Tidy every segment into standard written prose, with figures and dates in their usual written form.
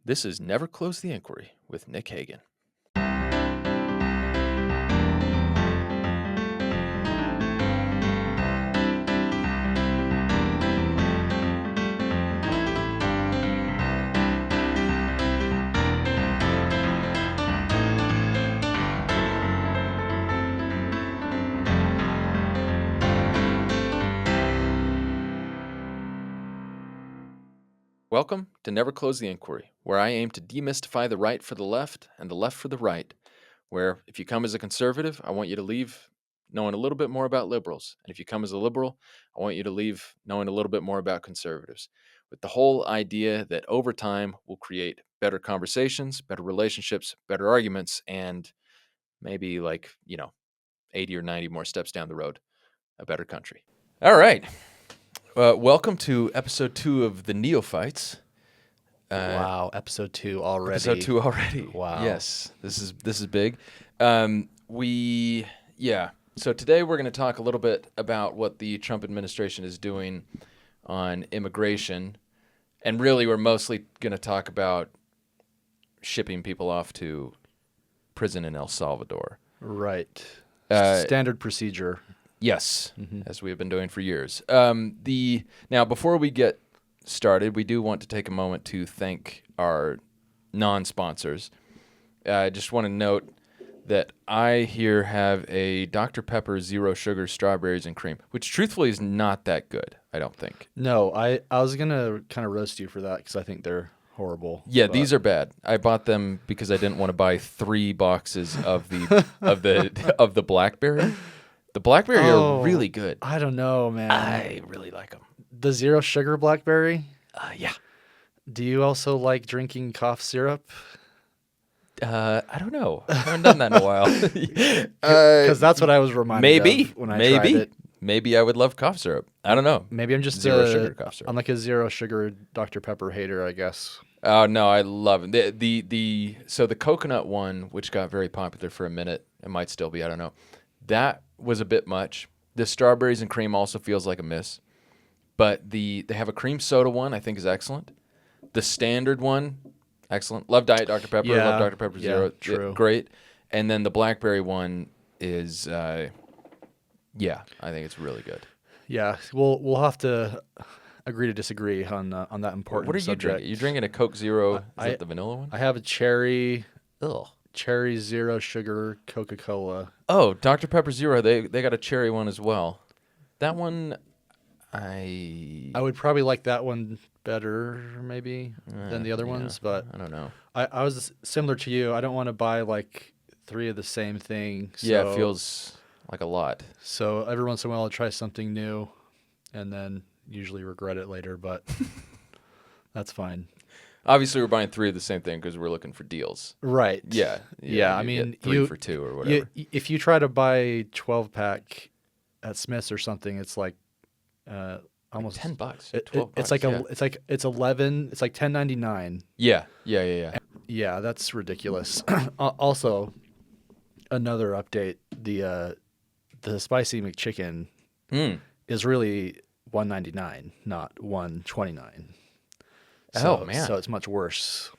This is Never Close the Inquiry with Nick Hagan. Welcome to Never Close the Inquiry, where I aim to demystify the right for the left and the left for the right, where if you come as a conservative, I want you to leave knowing a little bit more about liberals, and if you come as a liberal, I want you to leave knowing a little bit more about conservatives, with the whole idea that over time we'll create better conversations, better relationships, better arguments, and maybe 80 or 90 more steps down the road, a better country. All right. Welcome to episode 2 of the Neophytes. Wow, episode 2 already. Episode 2 already. Wow. Yes, this is big. So today we're going to talk a little bit about what the Trump administration is doing on immigration, and really we're mostly going to talk about shipping people off to prison in El Salvador. Right. Standard procedure. Yes, as we have been doing for years. Now, before we get started, we do want to take a moment to thank our non-sponsors. I just want to note that I here have a Dr. Pepper Zero Sugar Strawberries and Cream, which truthfully is not that good, I don't think. No, I was going to kind of roast you for that because I think they're horrible. Yeah, these are bad. I bought them because I didn't want to buy 3 boxes of the of the blackberry. The blackberry are really good. I don't know, man. I really like them. The zero sugar blackberry? Yeah. Do you also like drinking cough syrup? I don't know. I haven't done that in a while. Because that's what I was reminded of when I tried it. Maybe I would love cough syrup. I don't know. Maybe I'm just zero sugar cough syrup. I'm like a zero sugar Dr. Pepper hater, I guess. Oh no, I love it. So the coconut one, which got very popular for a minute, it might still be. I don't know. That was a bit much. The strawberries and cream also feels like a miss. But they have a cream soda one I think is excellent. The standard one, excellent. Love Diet Dr. Pepper. Yeah, love Dr. Pepper Zero. True. Great. And then the blackberry one is, I think it's really good. Yeah, we'll have to agree to disagree on that important What are you subject. drinking? You drinking a Coke Zero? Is that the vanilla one? I have a cherry Ugh. zero sugar Coca-Cola. Oh, Dr. Pepper Zero. They got a cherry one as well. That one, I would probably like that one better maybe than the other ones, but I don't know. I was similar to you. I don't want to buy like 3 of the same thing. So, Yeah, it feels like a lot. So every once in a while I'll try something new and then usually regret it later, but that's fine. Obviously, we're buying 3 of the same thing because we're looking for deals. Right. Yeah. I mean, get 3 for 2 or whatever. If you try to buy 12-pack at Smith's or something, it's like almost $10. It's like it's 11. It's like $10.99. Yeah. Yeah, that's ridiculous. Also, another update: the spicy McChicken is really $1.99, not $1.29. Oh man! So it's much worse.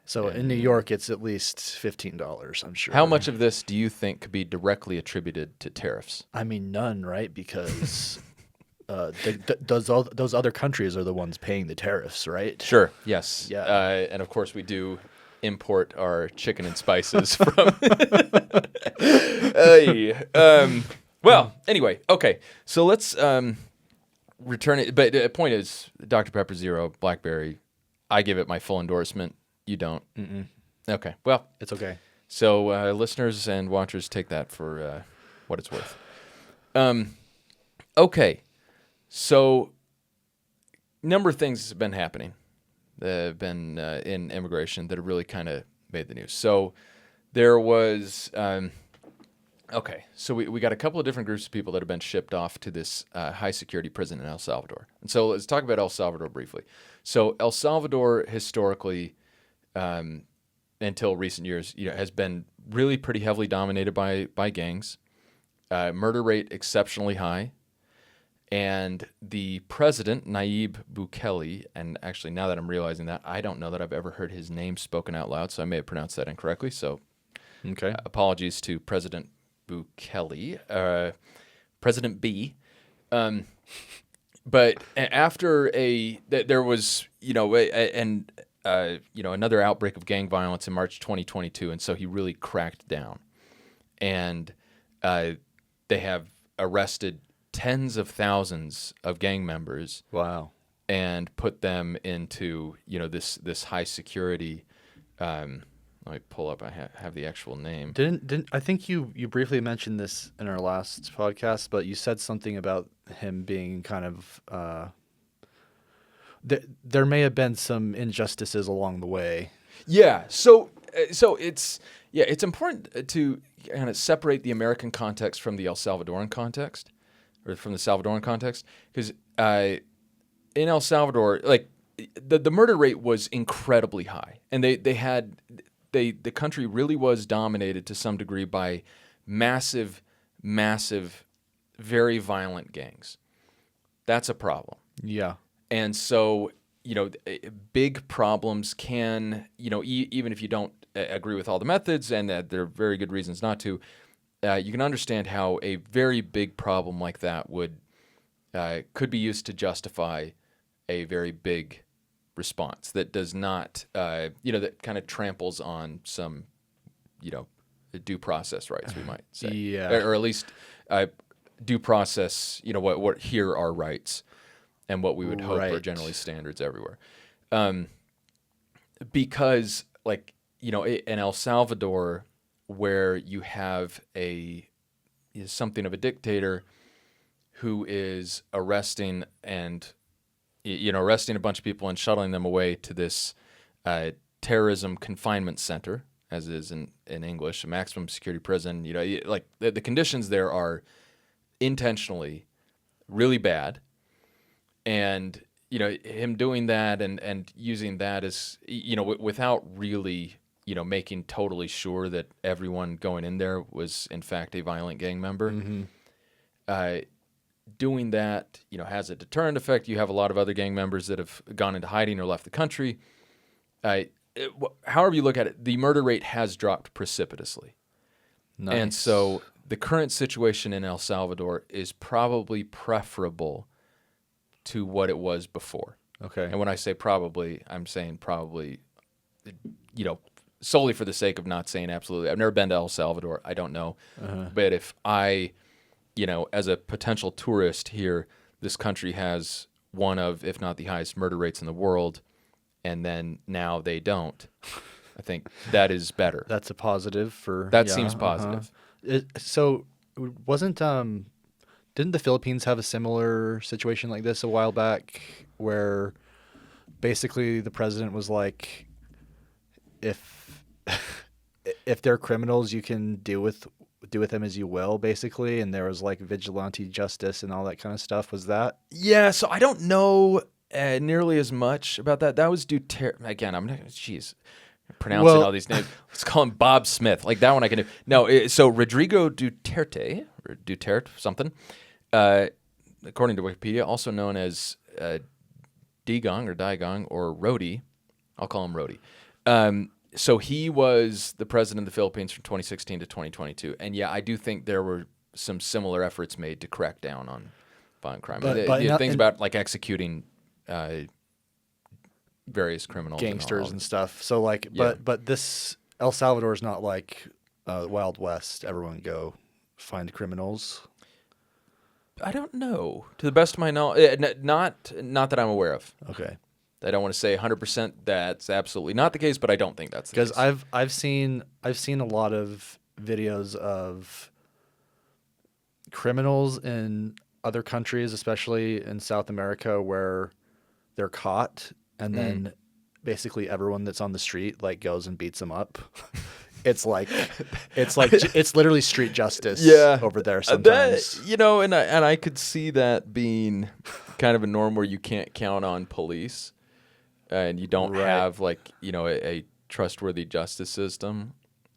So in New York, it's at least $15, I'm sure. How much of this do you think could be directly attributed to tariffs? I mean, none, right? Because those other countries are the ones paying the tariffs, right? Sure. Yes. Yeah. And of course, we do import our chicken and spices from. Well, anyway, okay. So let's return it. But the point is, Dr. Pepper Zero, blackberry. I give it my full endorsement. You don't. Okay. Well, It's okay. so listeners and watchers, take that for what it's worth. Okay. So, number of things have been happening that have been in immigration that have really kind of made the news. So, there was, so we got a couple of different groups of people that have been shipped off to this high-security prison in El Salvador. And so, let's talk about El Salvador briefly. So, El Salvador historically, until recent years, has been really pretty heavily dominated by gangs. Murder rate exceptionally high. And the president, Nayib Bukele, and actually now that I'm realizing that, I don't know that I've ever heard his name spoken out loud, so I may have pronounced that incorrectly. So Okay. apologies to President Bukele, President B. But after there was, another outbreak of gang violence in March 2022, and so he really cracked down. And they have arrested tens of thousands of gang members. Wow. And put them into, this high security. Let me pull up. I have the actual name. Didn't I think you briefly mentioned this in our last podcast, but you said something about him being kind of there may have been some injustices along the way. Yeah. So it's important to kind of separate the American context from the El Salvadoran context, or from the Salvadoran context, because in El Salvador, like the murder rate was incredibly high, and the country really was dominated to some degree by massive, very violent gangs. That's a problem. Yeah. And so, big problems can, even if you don't agree with all the methods, and there are very good reasons not to, you can understand how a very big problem like that could be used to justify a very big response that does not, that kind of tramples on some, due process rights, we might say. Yeah. Or at least due process, what here are rights and what we would hope are generally standards everywhere. Because, in El Salvador, where you have something of a dictator who is arresting a bunch of people and shuttling them away to this terrorism confinement center, as is in English, a maximum security prison. The conditions there are intentionally really bad, and him doing that and using that as without really making totally sure that everyone going in there was in fact a violent gang member. Mm-hmm. Doing that, has a deterrent effect. You have a lot of other gang members that have gone into hiding or left the country. However you look at it, the murder rate has dropped precipitously. Nice. And so the current situation in El Salvador is probably preferable to what it was before. Okay. And when I say probably, I'm saying probably, solely for the sake of not saying absolutely. I've never been to El Salvador. I don't know. Uh-huh. But if I, as a potential tourist here, this country has one of, if not the highest murder rates in the world, and then now they don't. I think that is better. That's a positive for... That seems positive. So wasn't... Didn't the Philippines have a similar situation like this a while back, where basically the president was like, if they're criminals, you can do with them as you will, basically, and there was like vigilante justice and all that kind of stuff? Was that? Yeah, so I don't know nearly as much about that. That was Duterte. Again, I'm not... Jeez. Pronouncing all these names. Let's call him Bob Smith. Like that one I can do. No, so Rodrigo Duterte, or Duterte something, according to Wikipedia, also known as Digong or Rody. I'll call him Rody. So he was the president of the Philippines from 2016 to 2022. And yeah, I do think there were some similar efforts made to crack down on violent crime. Things about like executing various criminals, gangsters and stuff. So like, but this El Salvador is not like Wild West. Everyone go find criminals. I don't know. To the best of my knowledge, not that I'm aware of. Okay. I don't want to say 100% that's absolutely not the case, but I don't think that's the case. Because I've seen a lot of videos of criminals in other countries, especially in South America, where they're caught and then basically everyone that's on the street like goes and beats them up. It's literally street justice over there sometimes. And I could see that being kind of a norm where you can't count on police and you don't have a trustworthy justice system.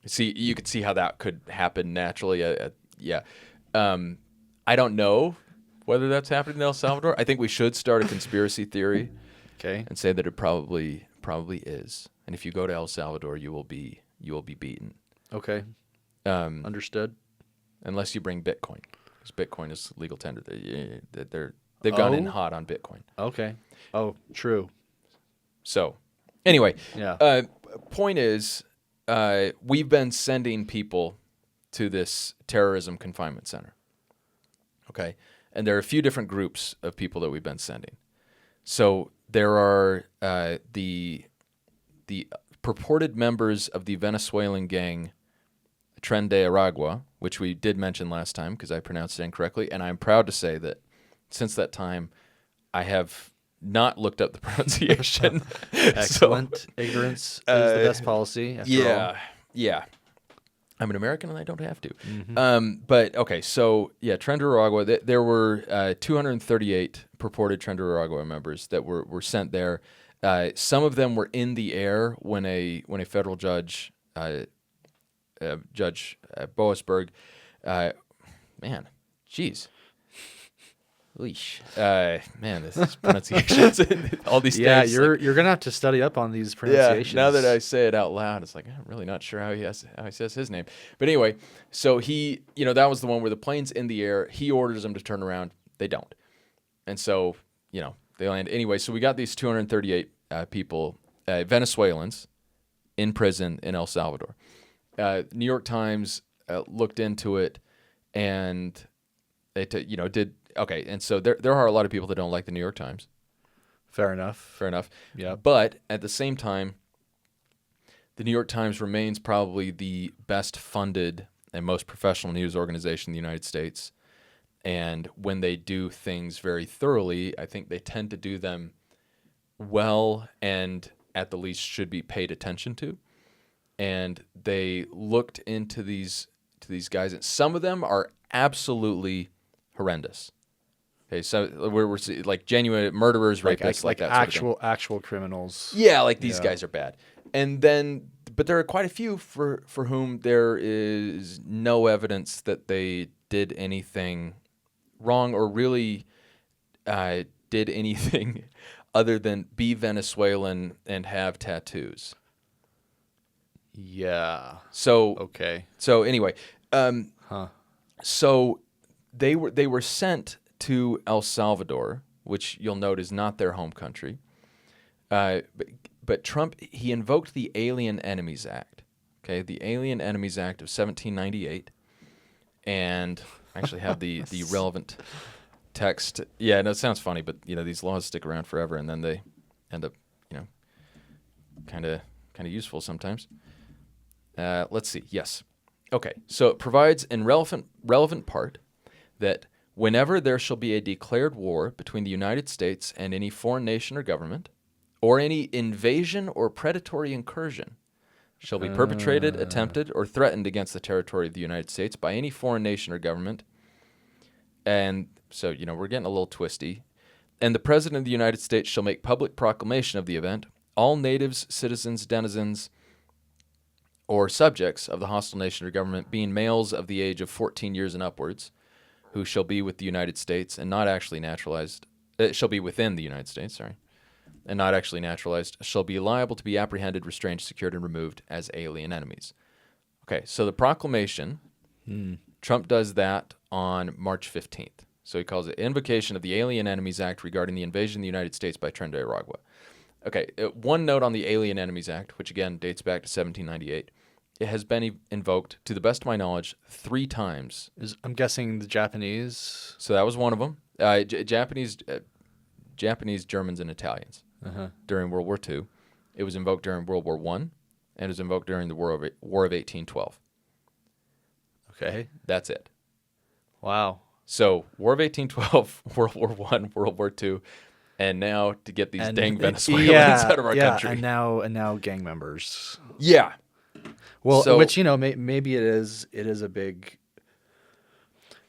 See, you could see how that could happen naturally. I don't know whether that's happening in El Salvador. I think we should start a conspiracy theory Okay. and say that it probably is. And if you go to El Salvador, you will be beaten. Okay. Um, Understood. unless you bring Bitcoin, because Bitcoin is legal tender. They've gone in Oh. hot on Bitcoin. Okay. Oh, true. So, anyway, Yeah. point is, we've been sending people to this terrorism confinement center. Okay, and there are a few different groups of people that we've been sending. So there are the purported members of the Venezuelan gang Tren de Aragua, which we did mention last time because I pronounced it incorrectly, and I'm proud to say that since that time, I have not looked up the pronunciation. Excellent. Ignorance is the best policy. After all. Yeah. I'm an American and I don't have to. Mm-hmm. But okay, so yeah, Tren de Aragua. There were 238 purported Tren de Aragua members that were sent there. Some of them were in the air when a federal judge, Judge Boasberg, man, jeez. Man, this pronunciations, all these Yeah, things. you're gonna have to study up on these pronunciations. Yeah, now that I say it out loud, it's like I'm really not sure how he says his name. But anyway, so he, that was the one where the plane's in the air. He orders them to turn around. They don't, and so they land anyway. So we got these 238 people, Venezuelans, in prison in El Salvador. New York Times looked into it, and they did. Okay, and so there are a lot of people that don't like the New York Times. Fair enough. Yeah. But at the same time, the New York Times remains probably the best funded and most professional news organization in the United States. And when they do things very thoroughly, I think they tend to do them well and at the least should be paid attention to. And they looked into these guys, and some of them are absolutely horrendous. Okay, so we're like genuine murderers, rapists, like that actual criminals. Yeah, like these guys are bad. And then, but there are quite a few for whom there is no evidence that they did anything wrong or really did anything other than be Venezuelan and have tattoos. Yeah. So okay. So anyway, so they were sent to El Salvador, which you'll note is not their home country. But Trump, he invoked the Alien Enemies Act. Okay, the Alien Enemies Act of 1798, and I actually have the relevant text. Yeah, no, it sounds funny, but these laws stick around forever, and then they end up kind of useful sometimes. Let's see. Yes. Okay. So it provides in relevant part that whenever there shall be a declared war between the United States and any foreign nation or government, or any invasion or predatory incursion shall be perpetrated, attempted, or threatened against the territory of the United States by any foreign nation or government, and so, we're getting a little twisty, and the President of the United States shall make public proclamation of the event, all natives, citizens, denizens, or subjects of the hostile nation or government, being males of the age of 14 years and upwards, who shall be with the United States and not actually naturalized, shall be within the United States, and not actually naturalized, shall be liable to be apprehended, restrained, secured, and removed as alien enemies. Okay, so the proclamation, Trump does that on March 15th. So he calls it Invocation of the Alien Enemies Act regarding the invasion of the United States by Tren de Aragua. Okay, one note on the Alien Enemies Act, which again dates back to 1798. It has been invoked, to the best of my knowledge, 3 times. I'm guessing the Japanese. So that was one of them. Japanese, Germans, and Italians during World War II. It was invoked during World War I, and it was invoked during the War of 1812. Okay. That's it. Wow. So War of 1812, World War I, World War II, and now to get these dang Venezuelans out of our country. And now gang members. Yeah. Well, so, which maybe it is a big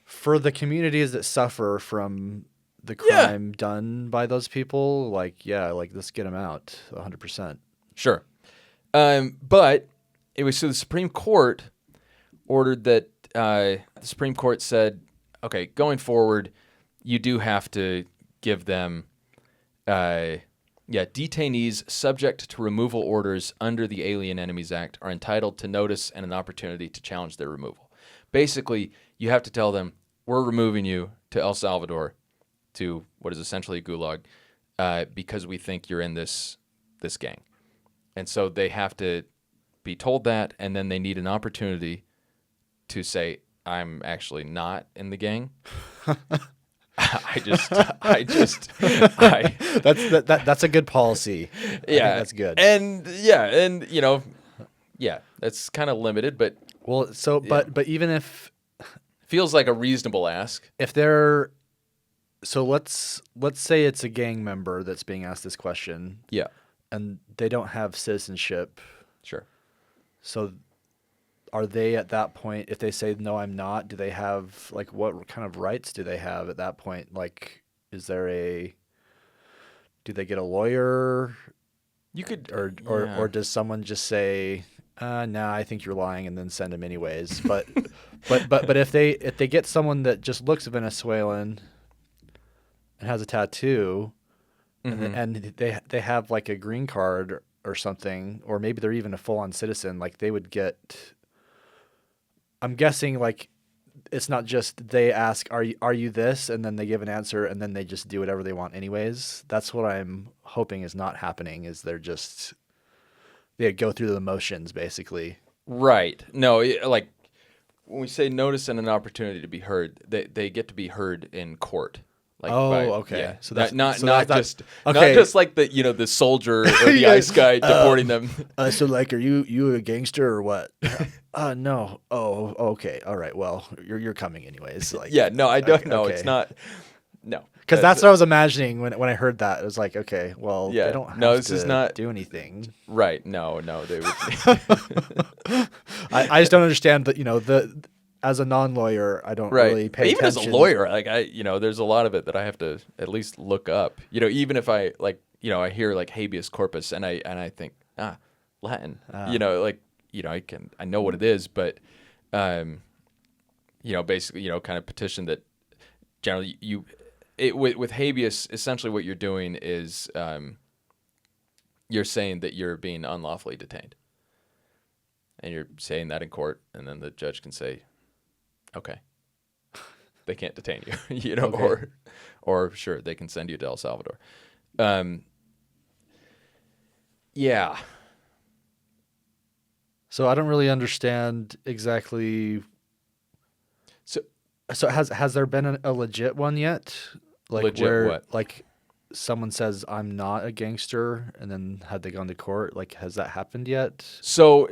for the communities that suffer from the crime done by those people. Let's get them out 100%. Sure, but it was so the Supreme Court ordered that the Supreme Court said, okay, going forward, you do have to give them, detainees subject to removal orders under the Alien Enemies Act are entitled to notice and an opportunity to challenge their removal. Basically, you have to tell them, we're removing you to El Salvador, to what is essentially a gulag, because we think you're in this gang. And so they have to be told that, and then they need an opportunity to say, I'm actually not in the gang. That's a good policy. I think that's good. And that's kind of limited, but but even if feels like a reasonable ask. If they're let's say it's a gang member that's being asked this question. Yeah. And they don't have citizenship. Sure. So are they at that point, if they say, no, I'm not, do they have, like, what kind of rights do they have at that point? Like, do they get a lawyer? You could, or does someone just say, nah, I think you're lying, and then send them anyways? But, but if they get someone that just looks Venezuelan and has a tattoo, mm-hmm. and they have like a green card or something, or maybe they're even a full-on citizen, like they would get. I'm guessing like it's not just they ask, are you this, and then they give an answer, and then they just do whatever they want anyways. That's what I'm hoping is not happening. Is they go through the motions basically. Right. No, like when we say notice and an opportunity to be heard, they get to be heard in court. Like okay. Yeah. So that's not just like the soldier or the ICE guy deporting them. So like, are you a gangster or what? No. Oh, okay. All right. Well, you're coming anyways. Like, yeah. No, I don't. Okay, no, okay. It's not. No. Because that's what I was imagining when I heard that. It was like, okay, well, they don't have to do anything. Right. No, they would. I just don't understand that, as a non-lawyer, I don't really pay even attention. As a lawyer, like there's a lot of it that I have to at least look up. Even if I I hear like habeas corpus and I think Latin. I know what it is, but basically kind of petition that generally with habeas, essentially what you're doing is you're saying that you're being unlawfully detained, and you're saying that in court, and then the judge can say, okay, they can't detain you, Okay. or sure, they can send you to El Salvador. Yeah. So I don't really understand exactly. So has there been a legit one yet? Like legit where what? Like someone says I'm not a gangster, and then had they gone to court? Like, has that happened yet? So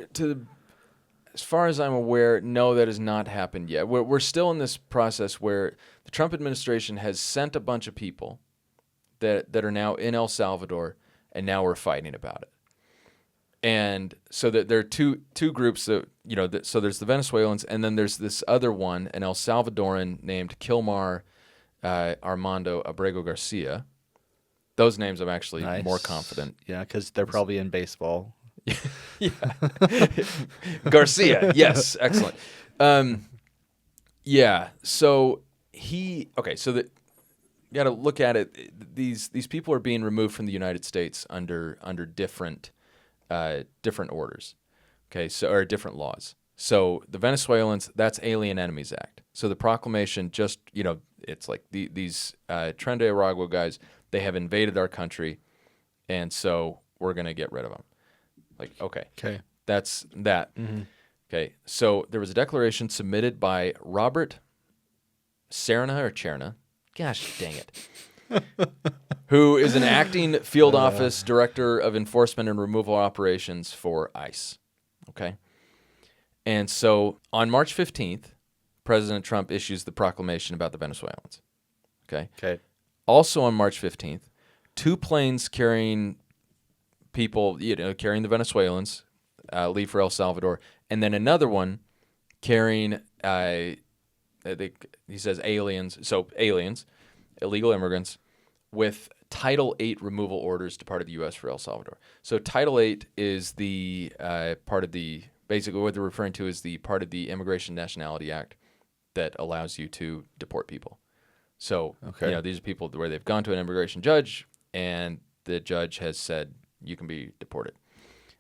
as far as I'm aware, no, that has not happened yet. We're still in this process where the Trump administration has sent a bunch of people that are now in El Salvador, and now we're fighting about it. And so that there are two groups that so there's the Venezuelans, and then there's this other one, an El Salvadoran named Kilmar Armando Abrego Garcia. Those names I'm actually more confident. Yeah, because they're probably in baseball. Yeah. Garcia. Yes. Excellent. Yeah. So so that you got to look at it. These people are being removed from the United States under different orders. Okay. So, or different laws. So the Venezuelans, that's Alien Enemies Act. So the proclamation just, it's like these Tren de Aragua guys, they have invaded our country, and so we're going to get rid of them. Like, okay. That's that. Mm-hmm. Okay. So there was a declaration submitted by Robert Cherna. Gosh dang it. Who is an acting field office director of enforcement and removal operations for ICE. Okay. And so on March 15th, President Trump issues the proclamation about the Venezuelans. Okay. Also on March 15th, two planes carrying people, carrying the Venezuelans, leave for El Salvador, and then another one carrying, he says aliens, illegal immigrants, with Title 8 removal orders departed the U.S. for El Salvador. So Title 8 is the part of the, basically what they're referring to is the part of the Immigration Nationality Act that allows you to deport people. So, Okay. these are people where they've gone to an immigration judge, and the judge has said you can be deported.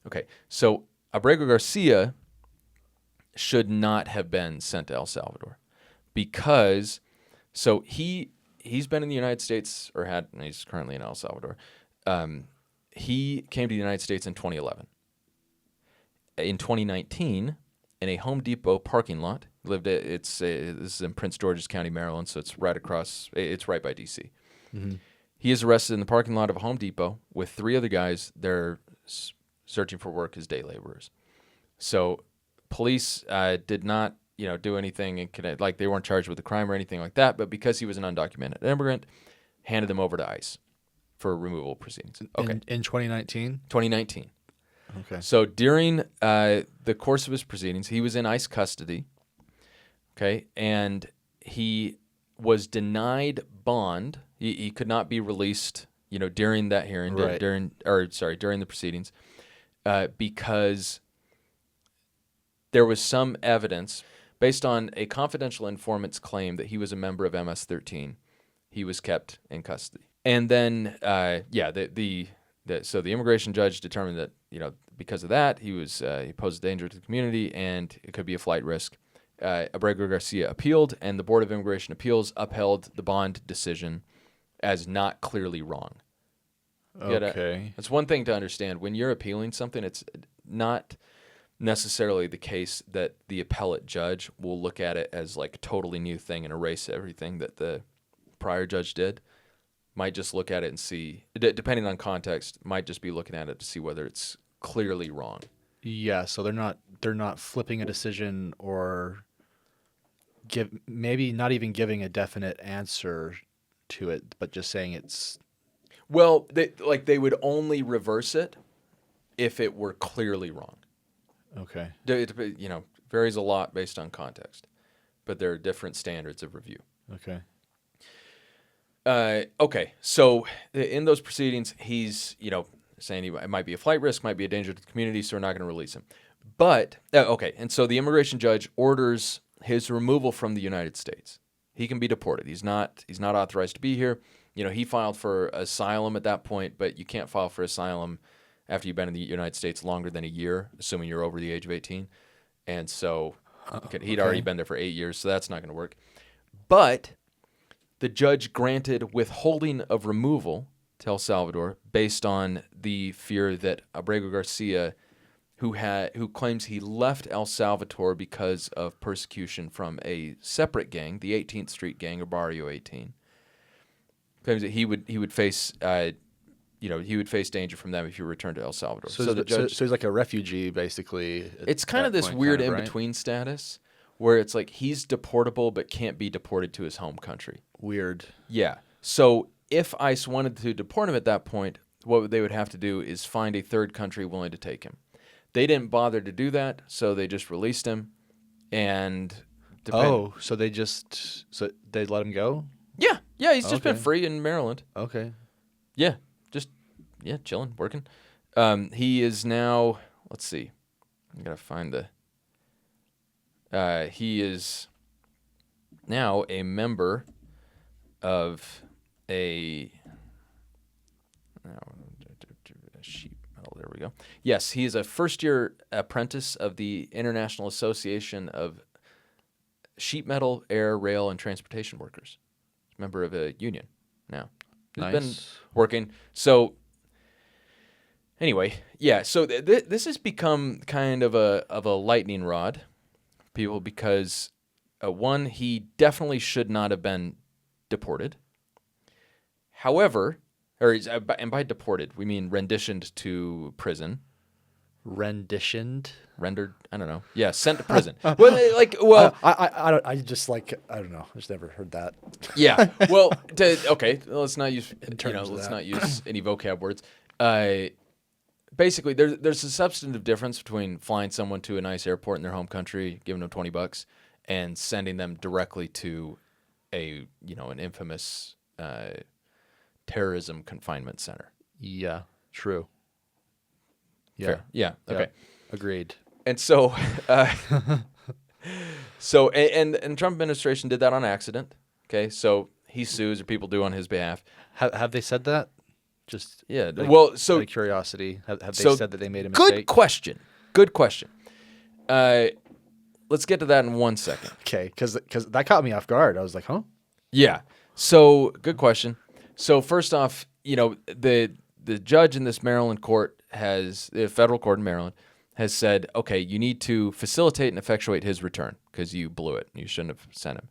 Okay, so Abrego Garcia should not have been sent to El Salvador because he's been in the United States he's currently in El Salvador. He came to the United States in 2011. In 2019, in a Home Depot parking lot, this is in Prince George's County, Maryland, so it's right by D.C. Mm-hmm. He is arrested in the parking lot of a Home Depot with 3 other guys. They're searching for work as day laborers. So police did not, do anything like they weren't charged with a crime or anything like that. But because he was an undocumented immigrant, handed them over to ICE for removal proceedings. Okay, In 2019. 2019. Okay. So during the course of his proceedings, he was in ICE custody. Okay, and he was denied bond. He could not be released, during that hearing, Right. during the proceedings, because there was some evidence based on a confidential informant's claim that he was a member of MS-13. He was kept in custody, and then so the immigration judge determined that because of that he posed a danger to the community and it could be a flight risk. Abrego Garcia appealed, and the Board of Immigration Appeals upheld the bond decision as not clearly wrong. Okay. It's one thing to understand when you're appealing something. It's not necessarily the case that the appellate judge will look at it as like a totally new thing and erase everything that the prior judge did. Might just look at it and see, depending on context, might just be looking at it to see whether it's clearly wrong. Yeah, so they're not flipping a decision or maybe not even giving a definite answer to it, but just saying it's Well, they would only reverse it if it were clearly wrong. okay. It varies a lot based on context, but there are different standards of review. Okay. Okay, so in those proceedings, he's saying it might be a flight risk, might be a danger to the community, so we're not going to release him. But and so the immigration judge orders his removal from the United States. He can be deported. He's not authorized to be here. He filed for asylum at that point, but you can't file for asylum after you've been in the United States longer than a year, assuming you're over the age of 18. And so he'd already been there for 8 years, so that's not going to work. But the judge granted withholding of removal to El Salvador based on the fear that Abrego Garcia, who claims he left El Salvador because of persecution from a separate gang, the 18th Street Gang or Barrio 18, claims that he would face danger from them if he returned to El Salvador. So the judge, so he's like a refugee, basically. it's kind of this weird in-between status where it's like he's deportable but can't be deported to his home country. Weird. Yeah. So if ICE wanted to deport him at that point, what they would have to do is find a third country willing to take him. They didn't bother to do that, so they just released him. And so they let him go? Yeah, he's just been Okay. free in Maryland. Okay. Yeah, chilling, working. He is now, let's see, I gotta find he is now a member of a sheet metal. There we go. Yes, he is a first-year apprentice of the International Association of Sheet Metal, Air, Rail, and Transportation Workers. Member of a union now. He's Nice. been working. So anyway, yeah. So this has become kind of a lightning rod, people, because one, he definitely should not have been deported. However, and by deported we mean renditioned to prison. Renditioned? Rendered? I don't know. Yeah, sent to prison. Well, I just I don't know. I just never heard that. Yeah. Well, let's not use terms of let's that. not use any vocab words. Basically, there's a substantive difference between flying someone to a nice airport in their home country, giving them $20, and sending them directly to an infamous terrorism confinement center. Yeah. True. Yeah. Fair. Yeah. Okay. Agreed. And so, and Trump administration did that on accident. Okay, so he sues or people do on his behalf. Have they said that? Just Yeah. like, Well, out of curiosity, have they so said that they made a good mistake? question. Good question. Let's get to that in 1 second. Okay, because that caught me off guard. I was like, huh? Yeah. So good question. So first off, the judge in this Maryland court the federal court in Maryland has said, okay, you need to facilitate and effectuate his return because you blew it. You shouldn't have sent him.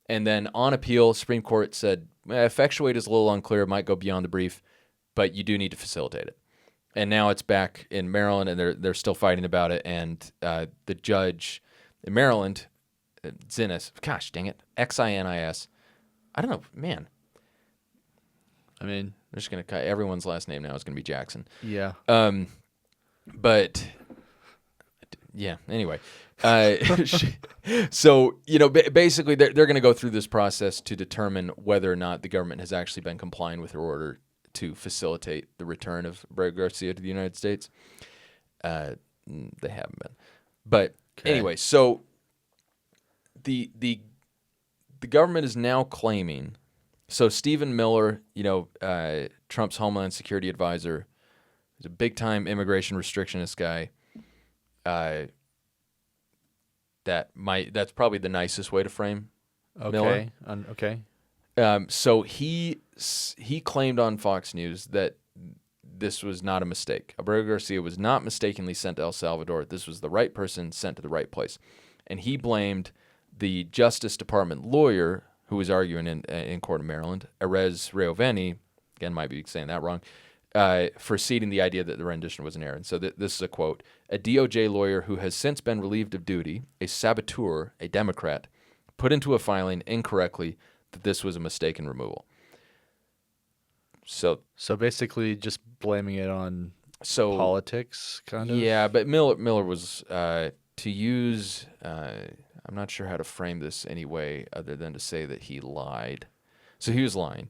And then on appeal, Supreme Court said, effectuate is a little unclear. It might go beyond the brief, but you do need to facilitate it. And now it's back in Maryland, and they're still fighting about it. And the judge in Maryland, Zinnis, gosh dang it, Xinis. I don't know, man. I mean, They're just gonna cut everyone's last name now is gonna be Jackson. yeah. But yeah. Anyway, so basically they're going to go through this process to determine whether or not the government has actually been complying with their order to facilitate the return of Abrego Garcia to the United States. They haven't been, but anyway, so the government is now claiming. So Stephen Miller, Trump's Homeland Security advisor, is a big-time immigration restrictionist guy. That's probably the nicest way to frame Miller. Okay. So he claimed on Fox News that this was not a mistake. Abrego Garcia was not mistakenly sent to El Salvador. This was the right person sent to the right place, and he blamed the Justice Department lawyer who was arguing in court in Maryland, Erez Reoveni, again, might be saying that wrong, for seeding the idea that the rendition was an error. And so this is a quote. A DOJ lawyer who has since been relieved of duty, a saboteur, a Democrat, put into a filing incorrectly that this was a mistaken removal. So basically just blaming it on politics, kind of? Yeah, but Miller was, to use... I'm not sure how to frame this anyway other than to say that he lied. So he was lying.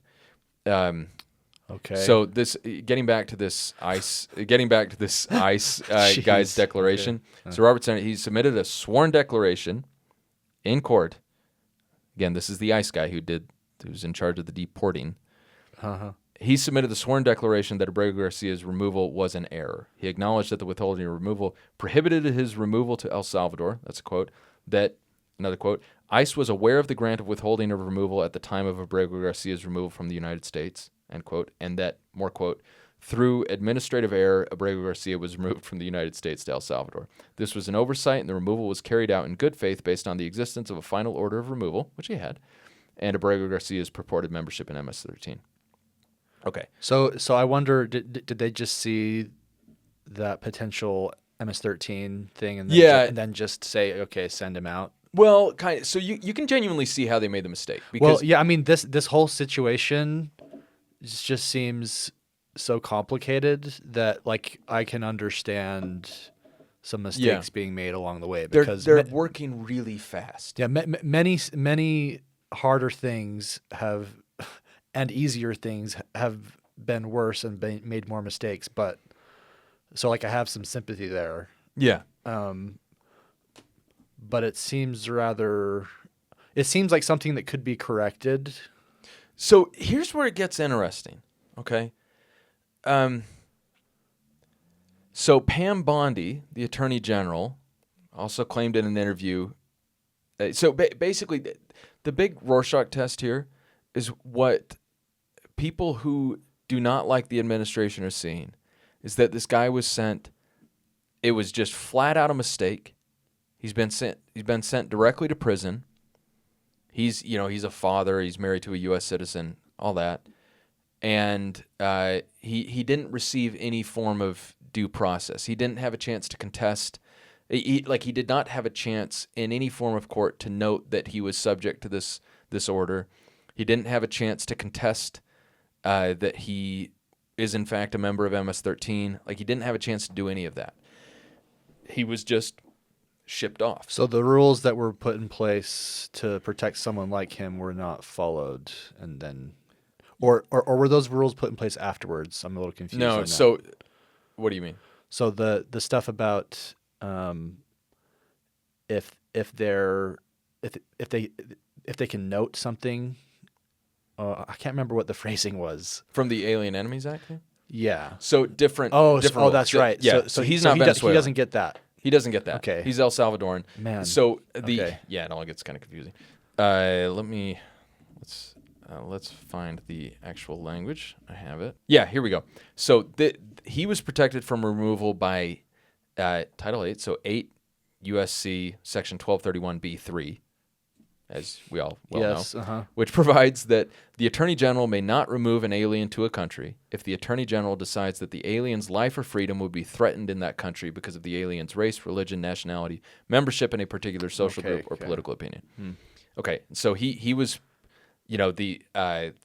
Okay. So getting back to this ICE guy's declaration. Okay. So Robert Senate, he submitted a sworn declaration in court. Again, this is the ICE guy who's in charge of the deporting. Uh-huh. He submitted the sworn declaration that Abrego Garcia's removal was an error. He acknowledged that the withholding of removal prohibited his removal to El Salvador. That's a quote. Another quote, ICE was aware of the grant of withholding of removal at the time of Abrego Garcia's removal from the United States, end quote, and that, more quote, through administrative error, Abrego Garcia was removed from the United States to El Salvador. This was an oversight, and the removal was carried out in good faith based on the existence of a final order of removal, which he had, and Abrego Garcia's purported membership in MS-13. Okay. So I wonder, did they just see that potential MS-13 thing and then just say, okay, send him out? Well, kind of. So you can genuinely see how they made the mistake. Because, well, yeah, I mean, this whole situation just seems so complicated that, like, I can understand some mistakes being made along the way because they're working really fast. Yeah, many harder things have and easier things have been worse and made more mistakes. But so, like, I have some sympathy there. Yeah. But it seems like something that could be corrected. So here's where it gets interesting, okay? So Pam Bondi, the Attorney General, also claimed in an interview. Basically, the big Rorschach test here is what people who do not like the administration are seeing, is that this guy was sent. It was just flat out a mistake. He's been sent directly to prison. He's a father. He's married to a U.S. citizen. All that, and he didn't receive any form of due process. He didn't have a chance to contest. He did not have a chance in any form of court to note that he was subject to this order. He didn't have a chance to contest that he is in fact a member of MS-13. Like, he didn't have a chance to do any of that. He was just shipped off. So the rules that were put in place to protect someone like him were not followed, and then, or were those rules put in place afterwards? I'm a little confused. No. So, what do you mean? So the stuff about if they can note something I can't remember what the phrasing was. From the Alien Enemies Act? Yeah. So different. Oh, different oh, rules. that's right. Yeah. So So he, he's so not he, he Venezuelan. doesn't get that. He doesn't get that. Okay. He's El Salvadoran. Man. So Okay. it all gets kind of confusing. Let's find the actual language. I have it. Yeah, here we go. So he was protected from removal by Title 8, so 8 USC Section 1231b3, as we all well know, which provides that the Attorney General may not remove an alien to a country if the Attorney General decides that the alien's life or freedom would be threatened in that country because of the alien's race, religion, nationality, membership in a particular social group, or political opinion. Okay, so he was, the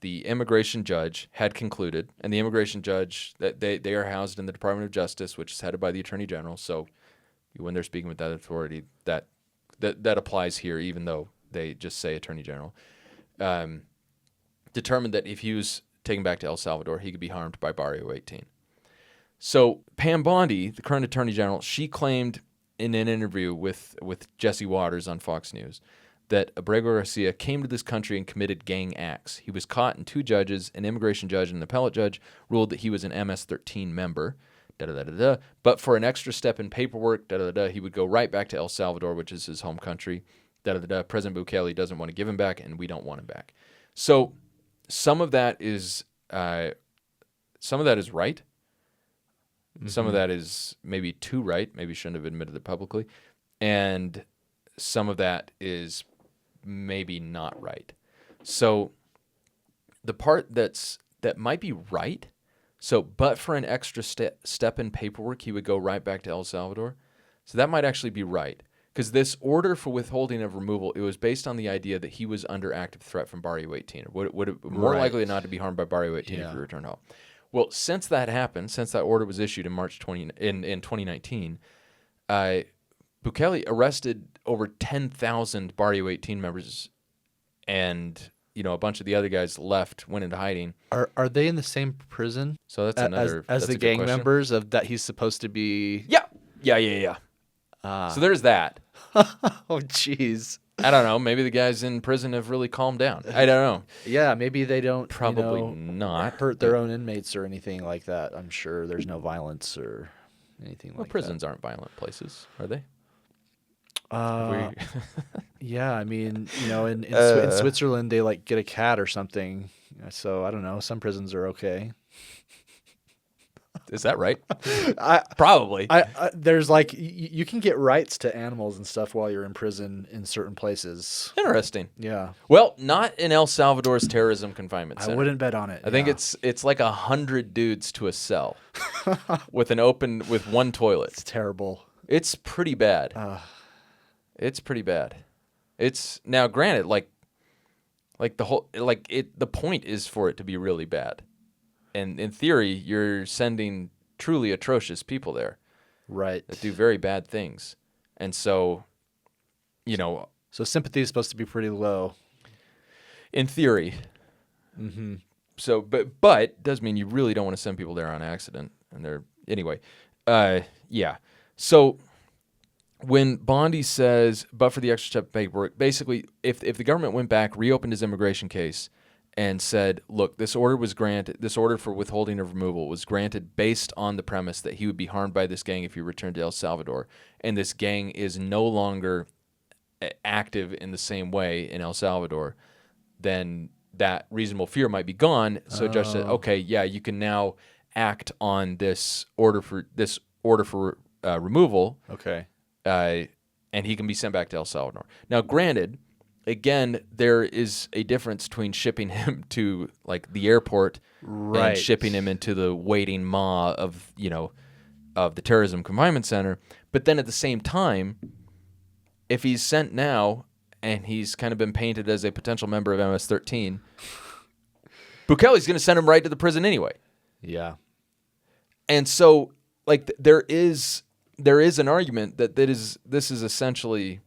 immigration judge had concluded, and the immigration judge, that they are housed in the Department of Justice, which is headed by the Attorney General. So when they're speaking with that authority, that applies here, even though they just say Attorney General, determined that if he was taken back to El Salvador, he could be harmed by Barrio 18. So Pam Bondi, the current Attorney General, she claimed in an interview with Jesse Waters on Fox News that Abrego Garcia came to this country and committed gang acts. He was caught, and two judges, an immigration judge and an appellate judge, ruled that he was an MS-13 member. But for an extra step in paperwork, he would go right back to El Salvador, which is his home country. President Bukele doesn't want to give him back, and we don't want him back. So some of that is right. Some of that is maybe too right. Maybe shouldn't have admitted it publicly. And some of that is maybe not right. So the part that might be right, but for an extra step in paperwork, he would go right back to El Salvador. So that might actually be right. Because this order for withholding of removal, it was based on the idea that he was under active threat from Barrio 18, or would more likely not to be harmed by Barrio 18 if he returned home. Well, since that happened, since that order was issued in March 2019, Bukele arrested over 10,000 Barrio 18 members, and a bunch of the other guys went into hiding. Are they in the same prison? So that's another as the gang members that he's supposed to be. Yeah. So there's that. Oh, jeez. I don't know. Maybe the guys in prison have really calmed down. I don't know. Yeah, maybe they don't probably not hurt their own inmates or anything like that. I'm sure there's no violence or anything like that. Prisons aren't violent places, are they? Yeah, I mean, in Switzerland they get a cat or something. So I don't know. Some prisons are okay. Is that right? Probably. There's you can get rights to animals and stuff while you're in prison in certain places. Interesting. Yeah. Well, not in El Salvador's terrorism confinement center. I wouldn't bet on it. I think it's like 100 dudes to a cell with one toilet. It's terrible. It's pretty bad. It's pretty bad. It's now granted, the point is for it to be really bad. And in theory, you're sending truly atrocious people there. Right. That do very bad things. And so, So sympathy is supposed to be pretty low. In theory. Mm-hmm. So, but does mean you really don't want to send people there on accident. And anyway. Yeah. So when Bondi says, but for the extra step paperwork, basically, if the government went back, reopened his immigration case, and said, look, this order for withholding of removal was granted based on the premise that he would be harmed by this gang if he returned to El Salvador, and this gang is no longer active in the same way in El Salvador, then that reasonable fear might be gone. So the judge said, okay, yeah, you can now act on this order for removal. Okay. And he can be sent back to El Salvador. Now, granted, again, there is a difference between shipping him to the airport and shipping him into the waiting maw of the terrorism confinement center. But then at the same time, if he's sent now and he's kind of been painted as a potential member of MS-13, Bukele's going to send him right to the prison anyway. Yeah. And so there is an argument that this is essentially.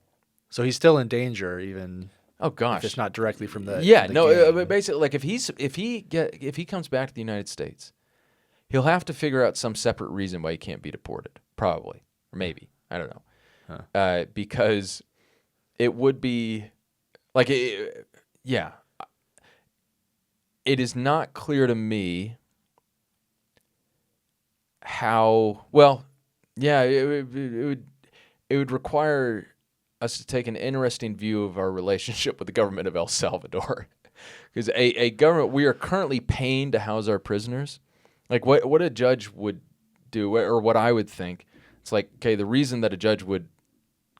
So he's still in danger, even. Oh gosh, if it's not directly from the. Yeah, the but basically, if he comes back to the United States, he'll have to figure out some separate reason why he can't be deported, probably, or maybe, I don't know, because it would be yeah. it is not clear to me how well. Yeah, it would require us to take an interesting view of our relationship with the government of El Salvador, because a government we are currently paying to house our prisoners, like what a judge would do, or what I would think. It's like, okay, the reason that a judge would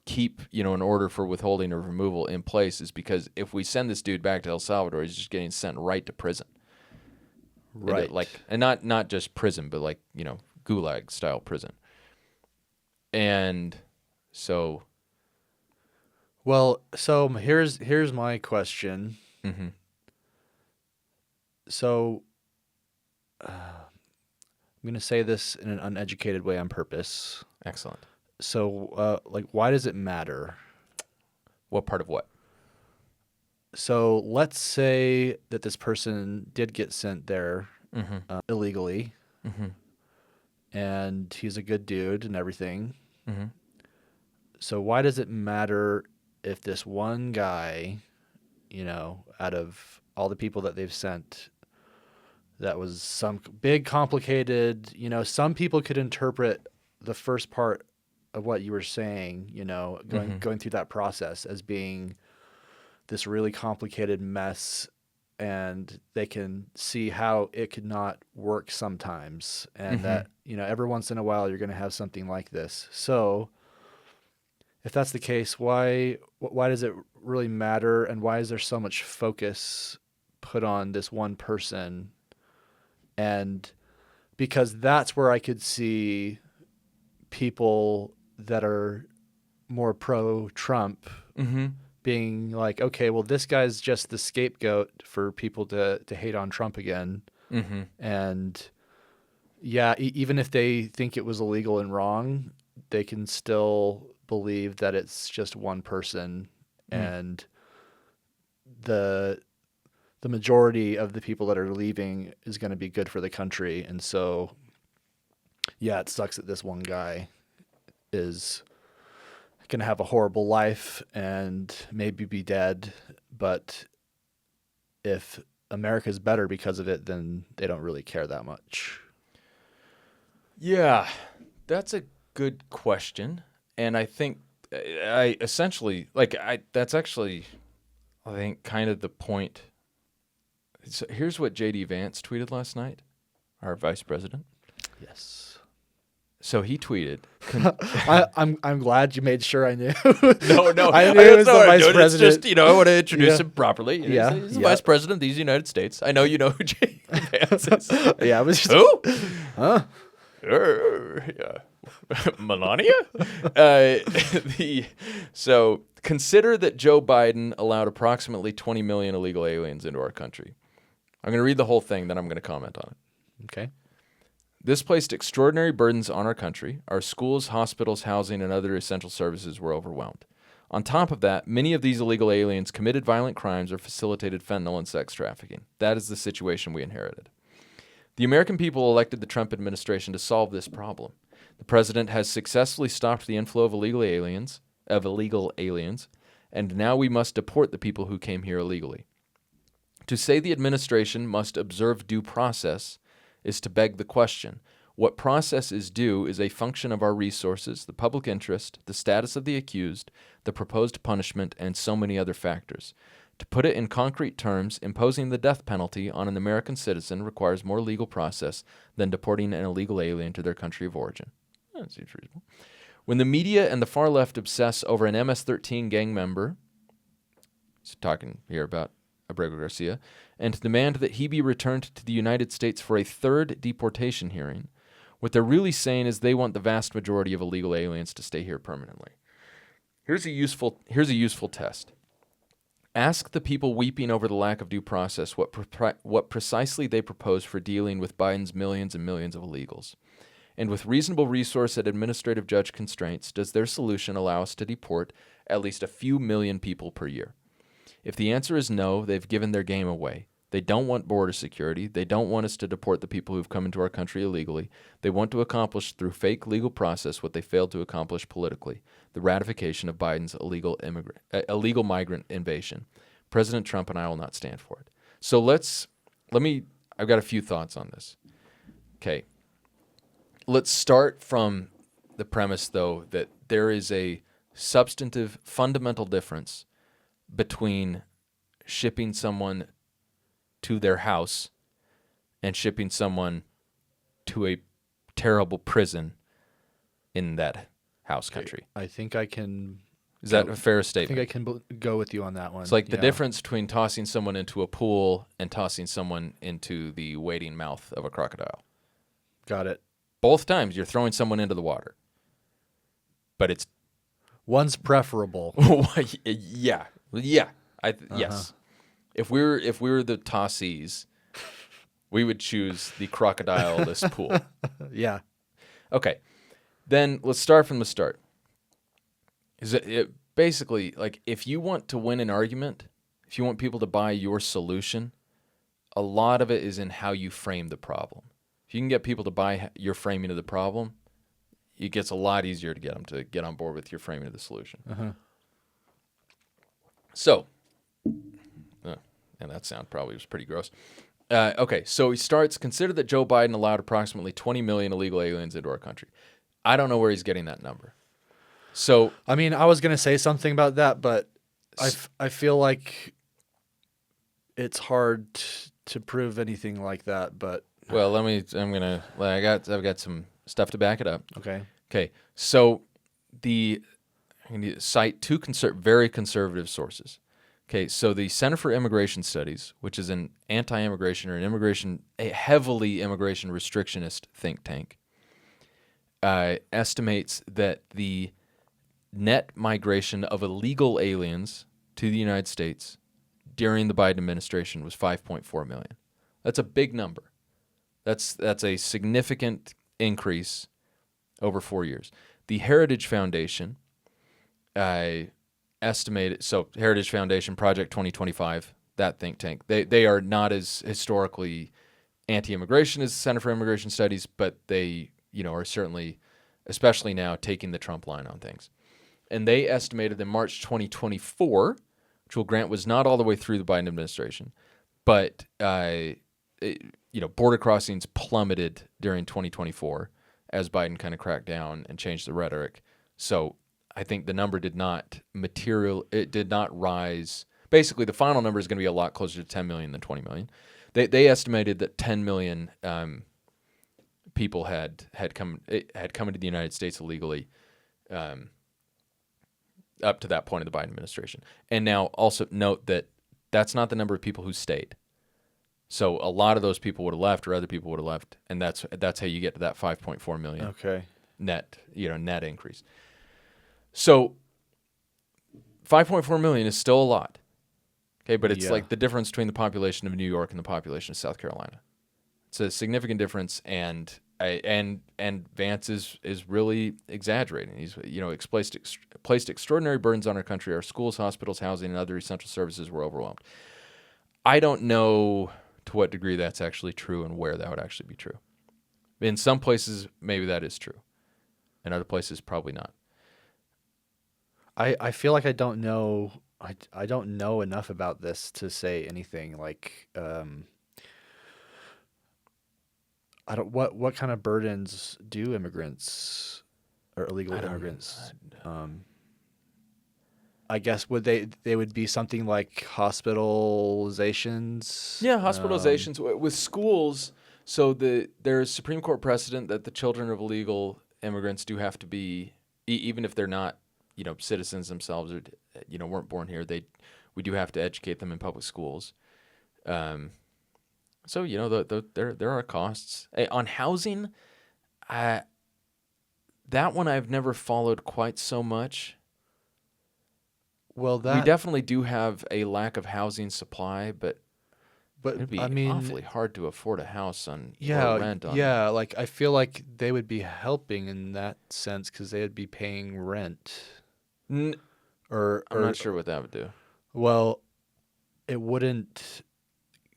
keep, an order for withholding or removal in place is because if we send this dude back to El Salvador, he's just getting sent right to prison. Right. And not just prison, but like, gulag style prison. And so, Well, so here's my question. mhm, So I'm going to say this in an uneducated way on purpose. excellent. So, like, why does it matter? What part of what? So let's say that this person did get sent there Mm-hmm. illegally, Mm-hmm. and he's a good dude and everything. Mm-hmm. So why does it matter if this one guy, out of all the people that they've sent, that was some big complicated, some people could interpret the first part of what you were saying, going through that process as being this really complicated mess, and they can see how it could not work sometimes, and that every once in a while you're going to have something like this. So if that's the case, why does it really matter, and why is there so much focus put on this one person? And because that's where I could see people that are more pro-Trump Mm-hmm. being like, okay, well, this guy's just the scapegoat for people to hate on Trump again. Mm-hmm. And yeah, even if they think it was illegal and wrong, they can still believe that it's just one person, and the majority of the people that are leaving is going to be good for the country. And so, yeah, it sucks that this one guy is going to have a horrible life and maybe be dead. But if America's better because of it, then they don't really care that much. Yeah, that's a good question. And I think I essentially, that's actually, I think, kind of the point. So here's what J.D. Vance tweeted last night, our vice president. Yes. So he tweeted. I'm glad you made sure I knew. No. I knew it was the vice president. It's just, I want to introduce him properly. Yeah. He's the vice president of these United States. I know you know who J.D. Vance is. Yeah, I was just, Who? huh? Yeah. Melania? So consider that Joe Biden allowed approximately 20 million illegal aliens into our country. I'm going to read the whole thing, then I'm going to comment on it. Okay. This placed extraordinary burdens on our country. Our schools, hospitals, housing, and other essential services were overwhelmed. On top of that, many of these illegal aliens committed violent crimes or facilitated fentanyl and sex trafficking. That is the situation we inherited. The American people elected the Trump administration to solve this problem. The president has successfully stopped the inflow of illegal aliens, and now we must deport the people who came here illegally. To say the administration must observe due process is to beg the question. What process is due is a function of our resources, the public interest, the status of the accused, the proposed punishment, and so many other factors. To put it in concrete terms, imposing the death penalty on an American citizen requires more legal process than deporting an illegal alien to their country of origin. That seems reasonable. When the media and the far left obsess over an MS-13 gang member, he's talking here about Abrego Garcia, and demand that he be returned to the United States for a third deportation hearing, what they're really saying is they want the vast majority of illegal aliens to stay here permanently. Here's a useful test. Ask the people weeping over the lack of due process what precisely they propose for dealing with Biden's millions and millions of illegals. And with reasonable resource and administrative judge constraints, does their solution allow us to deport at least a few million people per year? If the answer is no, they've given their game away. They don't want border security. They don't want us to deport the people who've come into our country illegally. They want to accomplish through fake legal process what they failed to accomplish politically, the ratification of Biden's illegal migrant invasion. President Trump and I will not stand for it. So let's I've got a few thoughts on this. Okay. Let's start from the premise, though, that there is a substantive, fundamental difference between shipping someone to their house and shipping someone to a terrible prison in that house country. I think I can. Is that a fair I statement? think I can go with you on that one. It's like the difference between tossing someone into a pool and tossing someone into the waiting mouth of a crocodile. Got it. Both times you're throwing someone into the water. But it's one's preferable. Yeah. Yes. If we were the tossees, we would choose the crocodile-less pool. Yeah. Okay. Then let's start from the start. Basically, like, if you want to win an argument, if you want people to buy your solution, a lot of it is in how you frame the problem. If you can get people to buy your framing of the problem, it gets a lot easier to get them to get on board with your framing of the solution. So, and that sound probably was pretty gross. Okay, so he starts, consider that Joe Biden allowed approximately 20 million illegal aliens into our country. I don't know where he's getting that number. So, I mean, I was going to say something about that, but I feel like it's hard to prove anything like that, but well, I've got some stuff to back it up. Okay. So I'm going to cite two very conservative sources. Okay, so the Center for Immigration Studies, which is an anti-immigration or a heavily immigration restrictionist think tank, estimates that the net migration of illegal aliens to the United States during the Biden administration was 5.4 million. That's a big number. That's a significant increase over 4 years. The Heritage Foundation estimated, so Heritage Foundation, Project 2025, that think tank, they are not as historically anti-immigration as the Center for Immigration Studies, but they, are certainly, especially now, taking the Trump line on things. And they estimated in March 2024, which we'll grant was not all the way through the Biden administration, but border crossings plummeted during 2024 as Biden kind of cracked down and changed the rhetoric. So I think the number did not rise. Basically, the final number is going to be a lot closer to 10 million than 20 million. They estimated that 10 million people had come into the United States illegally up to that point of the Biden administration. And now also note that that's not the number of people who stayed. So a lot of those people would have left, or other people would have left, and that's how you get to that 5.4 million net increase. So 5.4 million is still a lot. Okay, but it's like the difference between the population of New York and the population of South Carolina. It's a significant difference, and Vance is really exaggerating. He's placed extraordinary burdens on our country. Our schools, hospitals, housing, and other essential services were overwhelmed. I don't know to what degree that's actually true and where that would actually be true. In some places, maybe that is true. In other places, probably not. I feel like I don't know. I don't know enough about this to say anything. Like, I don't. What kind of burdens do immigrants or illegal immigrants? I guess they would be something like hospitalizations. Yeah, hospitalizations with schools. So there's Supreme Court precedent that the children of illegal immigrants do have to be, even if they're not, citizens themselves or weren't born here. We do have to educate them in public schools. So there are costs. Hey, on housing. That one I've never followed quite so much. Well, we definitely do have a lack of housing supply, but it'd be awfully hard to afford a house or rent on. Yeah, like I feel like they would be helping in that sense because they would be paying rent. I'm not sure what that would do. Well, it wouldn't.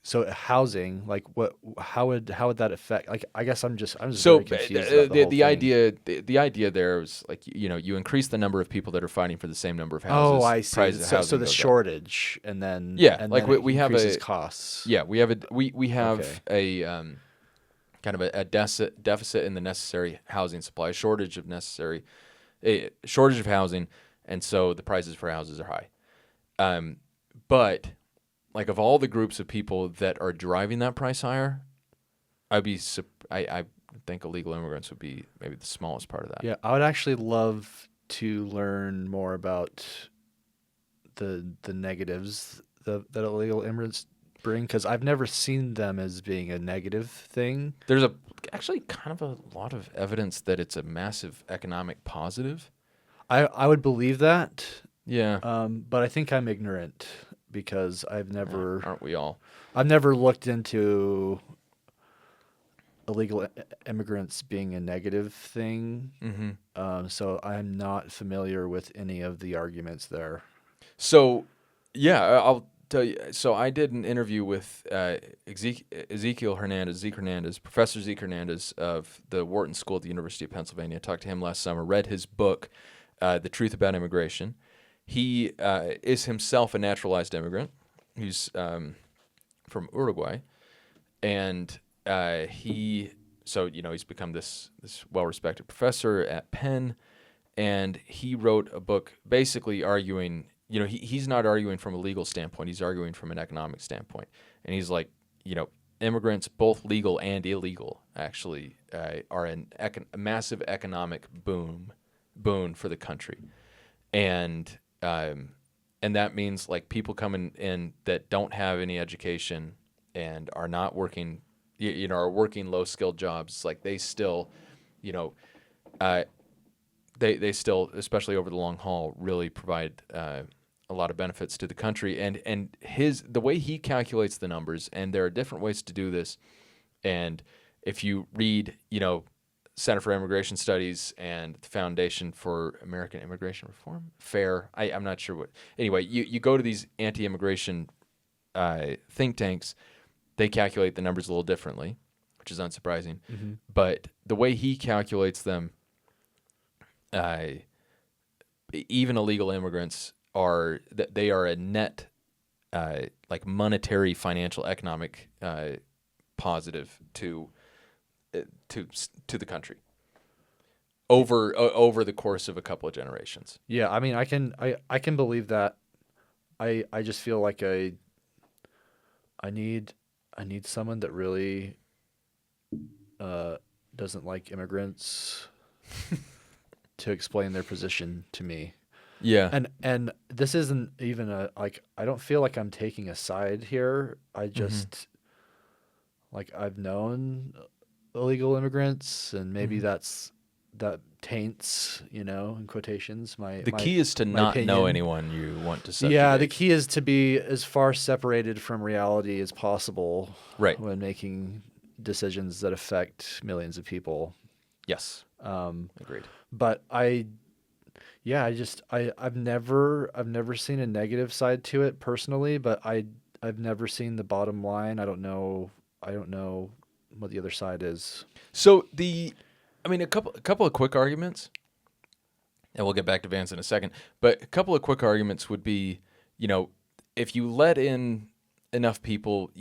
So housing, like what? How would that affect? Like, I guess I'm just So very confused about the whole the thing. idea the idea there is like you increase the number of people that are fighting for the same number of Oh, houses, I the price see. of So housing the goes up. shortage, and then Yeah, and like then it we have increases a costs. yeah we have Okay. a kind of a deficit in the necessary housing supply, a shortage of housing, and so the prices for houses are high. Um, but like of all the groups of people that are driving that price higher, I think illegal immigrants would be maybe the smallest part of that. Yeah, I would actually love to learn more about the negatives that illegal immigrants bring, because I've never seen them as being a negative thing. There's actually kind of a lot of evidence that it's a massive economic positive. I would believe that, Yeah, but I think I'm ignorant because I've never aren't we all? I've never looked into illegal immigrants being a negative thing. Hmm. So I'm not familiar with any of the arguments there. So, yeah, I'll tell you. So I did an interview with Zeke Hernandez, Professor Zeke Hernandez of the Wharton School at the University of Pennsylvania. I talked to him last summer, read his book, The Truth About Immigration. He is himself a naturalized immigrant. He's from Uruguay, and he's become this well-respected professor at Penn, and he wrote a book basically arguing, he's not arguing from a legal standpoint, he's arguing from an economic standpoint. And he's like, immigrants, both legal and illegal, actually are a massive economic boon for the country. And and that means like people coming in that don't have any education and are not working, are working low skilled jobs, like they still, you know, uh, they still, especially over the long haul, really provide a lot of benefits to the country. And the way he calculates the numbers, and there are different ways to do this. And if you read, Center for Immigration Studies and the Foundation for American Immigration Reform, FAIR, I'm not sure what. Anyway, you go to these anti-immigration think tanks, they calculate the numbers a little differently, which is unsurprising. Mm-hmm. But the way he calculates them, even illegal immigrants they are a net like monetary, financial, economic positive to the country over the course of a couple of generations. Yeah, I mean, I can believe that. I just feel like I need someone that really doesn't like immigrants to explain their position to me. Yeah. And this isn't even I don't feel like I'm taking a side here. I Mm-hmm. just like I've known illegal immigrants, and maybe Mm-hmm. that taints, in quotations, my The key is to my not know opinion. anyone you want to Yeah, the subjugate. key is to be as far separated from reality as possible Right. when making decisions that affect millions of people. Yes. Um, Agreed. but yeah, I've never seen a negative side to it personally, but I've never seen the bottom line. I don't know what the other side is. So a couple of quick arguments, and we'll get back to Vance in a second. But a couple of quick arguments would be, if you let in enough people,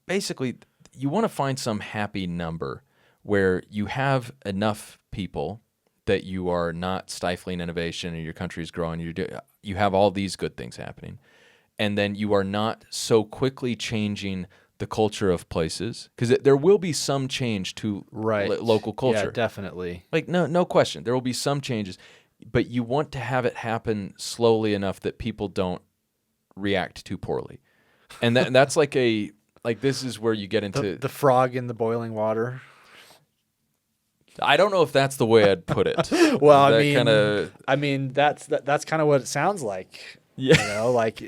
basically you want to find some happy number where you have enough people that you are not stifling innovation and your country is growing. You have all these good things happening, and then you are not so quickly changing the culture of places, because there will be some change to Right. local Yeah, culture. definitely. Like no question, there will be some changes, but you want to have it happen slowly enough that people don't react too poorly, and that's like this is where you get The into. the frog in the boiling water. I don't know if that's the way I'd put it. Well, I That mean, kind of that's kind of what it sounds like. yeah. Like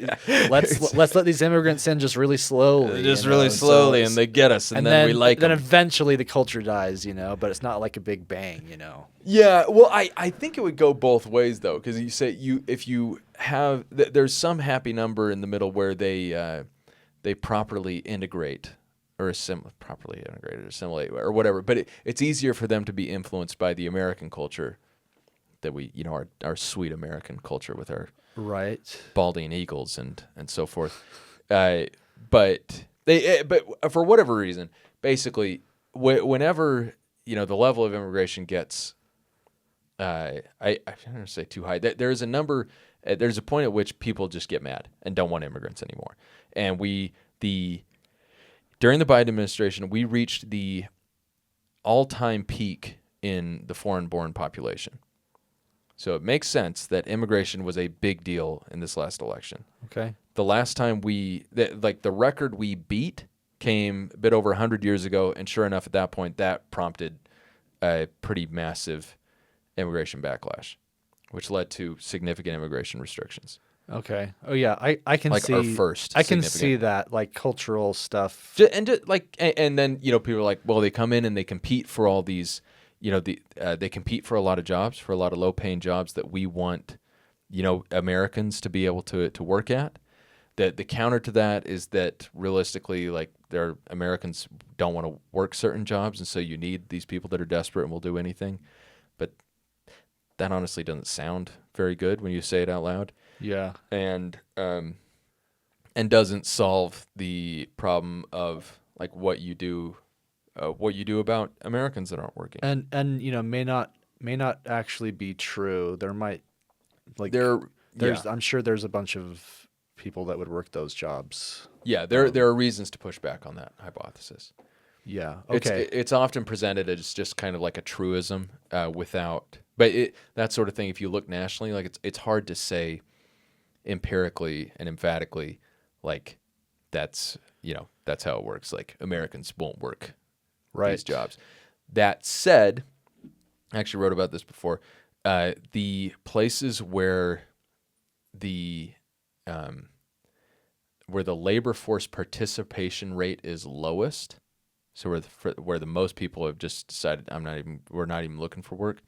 let's let these immigrants in just really slowly, Just really slowly, and they get us, and then we like then them. eventually the culture dies, but it's not like a big bang. Yeah, well, I think it would go both ways though, because you say if you have there's some happy number in the middle where they properly integrate or assimilate or whatever. But it's easier for them to be influenced by the American culture that we, our sweet American culture with our Right. balding eagles and so forth. But for whatever reason, basically, whenever the level of immigration gets, I don't want to say too high. There's a number. There's a point at which people just get mad and don't want immigrants anymore. And during the Biden administration, we reached the all-time peak in the foreign-born population. So it makes sense that immigration was a big deal in this last election. Okay. The last time the record we beat came a bit over 100 years ago, and sure enough, at that point, that prompted a pretty massive immigration backlash, which led to significant immigration restrictions. Okay. Oh yeah, I can Like see. our first I can significant- see that, like, cultural stuff. And then people are like, well, they come in and they compete for all these, they compete for a lot of jobs, for a lot of low-paying jobs that we want, Americans to be able to work at. That the counter to that is that realistically, like, Americans don't want to work certain jobs, and so you need these people that are desperate and will do anything. But that honestly doesn't sound very good when you say it out loud. Yeah. And doesn't solve the problem of like what you do about Americans that aren't working. And may not actually be true. There might, like, there's I'm sure there's a bunch of people that would work those jobs. there are reasons to push back on that hypothesis. Yeah. Okay. It's often presented as just kind of like a truism but that sort of thing. If you look nationally, like it's hard to say empirically and emphatically, like that's how it works. Like Americans won't work these jobs. That said, I actually wrote about this before. The places where the labor force participation rate is lowest, so where the most people have just decided we're not even looking for work.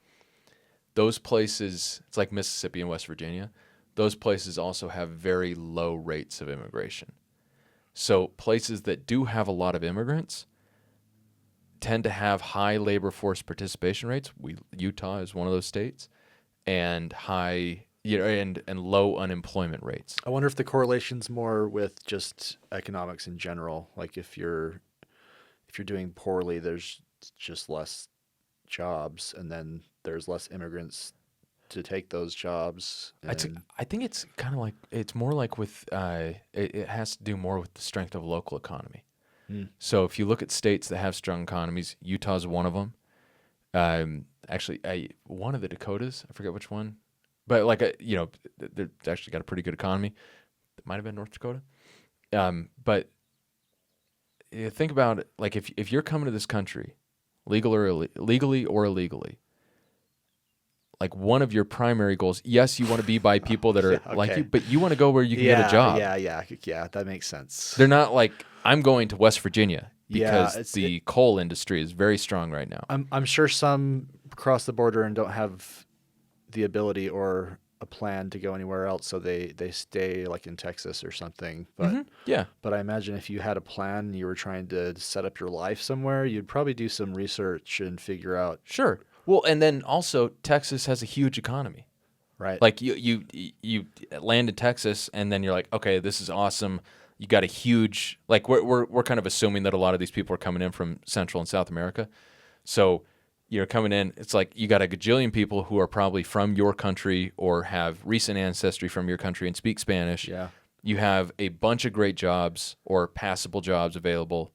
Those places, it's like Mississippi and West Virginia. Those places also have very low rates of immigration. So places that do have a lot of immigrants tend to have high labor force participation rates. Utah is one of those states, and high, and low unemployment rates. I wonder if the correlation's more with just economics in general. Like if you're doing poorly, there's just less jobs, and then there's less immigrants to take those jobs. I think it's kind of like, it's more like with it has to do more with the strength of local economy. So if you look at states that have strong economies, Utah's one of them. Actually, one of the Dakotas, I forget which one, but like they've actually got a pretty good economy. It might have been North Dakota. But think about it, like if you're coming to this country, legally or illegally, like one of your primary goals, yes, you want to be by people that are like you, but you want to go where you can get a job. Yeah, that makes sense. They're not like, I'm going to West Virginia because the coal industry is very strong right now. I'm sure some cross the border and don't have the ability or a plan to go anywhere else, so they stay like in Texas or something. But but I imagine if you had a plan and you were trying to set up your life somewhere, you'd probably do some research and figure out. Sure. Well, and then also Texas has a huge economy. Right. Like you land in Texas and then you're like, okay, this is awesome. You got a huge, like we're kind of assuming that a lot of these people are coming in from Central and South America. So you're coming in, it's like you got a gajillion people who are probably from your country or have recent ancestry from your country and speak Spanish. Yeah. You have a bunch of great jobs or passable jobs available.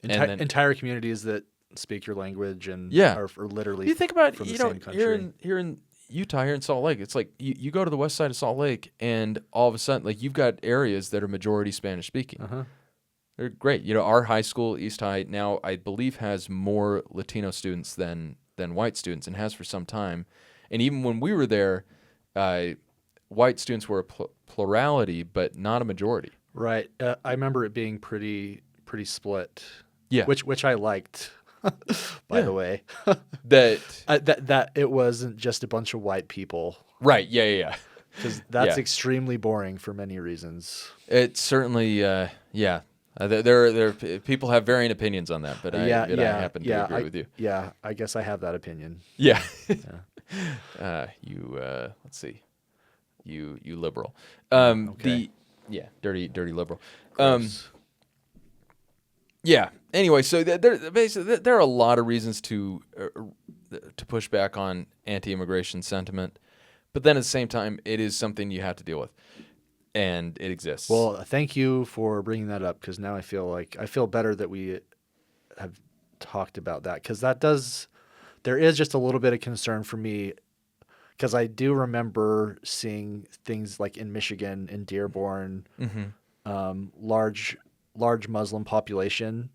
Entire communities that speak your language and are literally you think about from the same country. here in Utah, here in Salt Lake, it's like you go to the west side of Salt Lake and all of a sudden, like, you've got areas that are majority Spanish speaking. They're great. Our high school, East High, now I believe has more Latino students than white students, and has for some time. And even when we were there, white students were a plurality, but not a majority. Right. I remember it being pretty split. Yeah. Which I liked. By the way, that that it wasn't just a bunch of white people. Right. Yeah. Because that's Yeah. extremely boring for many reasons. It certainly, yeah. There people have varying opinions on that, but Yeah, I yeah, happen to yeah. agree with you. I guess I have that opinion. Yeah. Yeah. Let's see. You liberal. Okay. Dirty liberal. Gross. Yeah. Anyway, so there are a lot of reasons to push back on anti-immigration sentiment, but then at the same time, it is something you have to deal with, and it exists. Well, thank you for bringing that up because now I feel better that we have talked about that because there is just a little bit of concern for me because I do remember seeing things like in Michigan, in Dearborn, large Muslim population,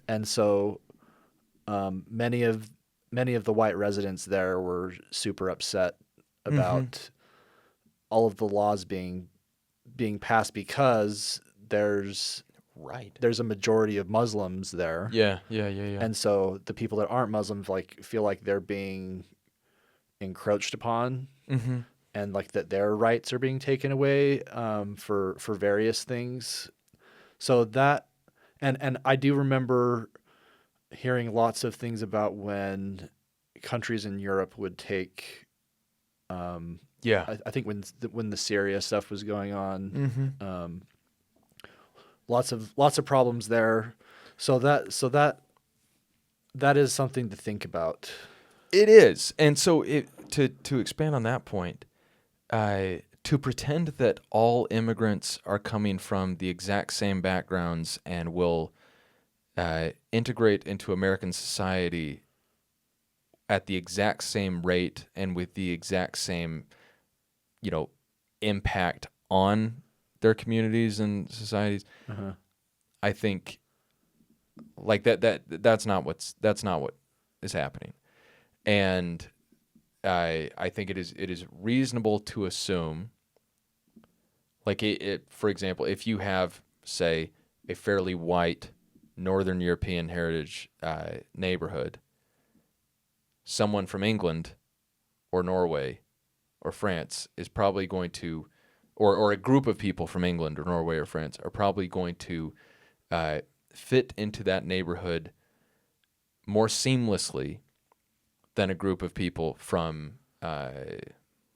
and so many of the white residents there were super upset about all of the laws being passed because there's a majority of Muslims there. Yeah. And so the people that aren't Muslims feel like they're being encroached upon, and like that their rights are being taken away for various things. So that and I do remember hearing lots of things about when countries in Europe would take. I think when the Syria stuff was going on, lots of problems there. So that is something to think about. It is, and so to expand on that point, to pretend that all immigrants are coming from the exact same backgrounds and will integrate into American society at the exact same rate and with the exact same, impact on their communities and societies, I think like that's not what is happening. And I think it is reasonable to assume, like for example, if you have, say, a fairly white Northern European heritage neighborhood, someone from England or Norway or France is probably going to, or a group of people from England or Norway or France are probably going to fit into that neighborhood more seamlessly than a group of people from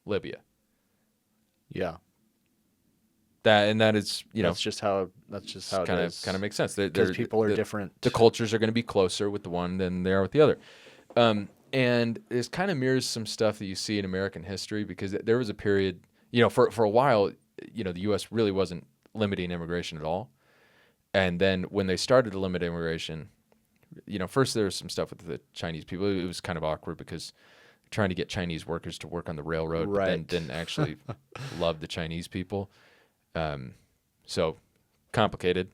Libya. Yeah. That is, that's just how it is. Kind of makes sense. Because people are different. The cultures are going to be closer with the one than they are with the other. And this kind of mirrors some stuff that you see in American history, because there was a period, for a while, the U.S. really wasn't limiting immigration at all. And then when they started to limit immigration, first there was some stuff with the Chinese people. It was kind of awkward because trying to get Chinese workers to work on the railroad, right. but then didn't actually love the Chinese people. So complicated.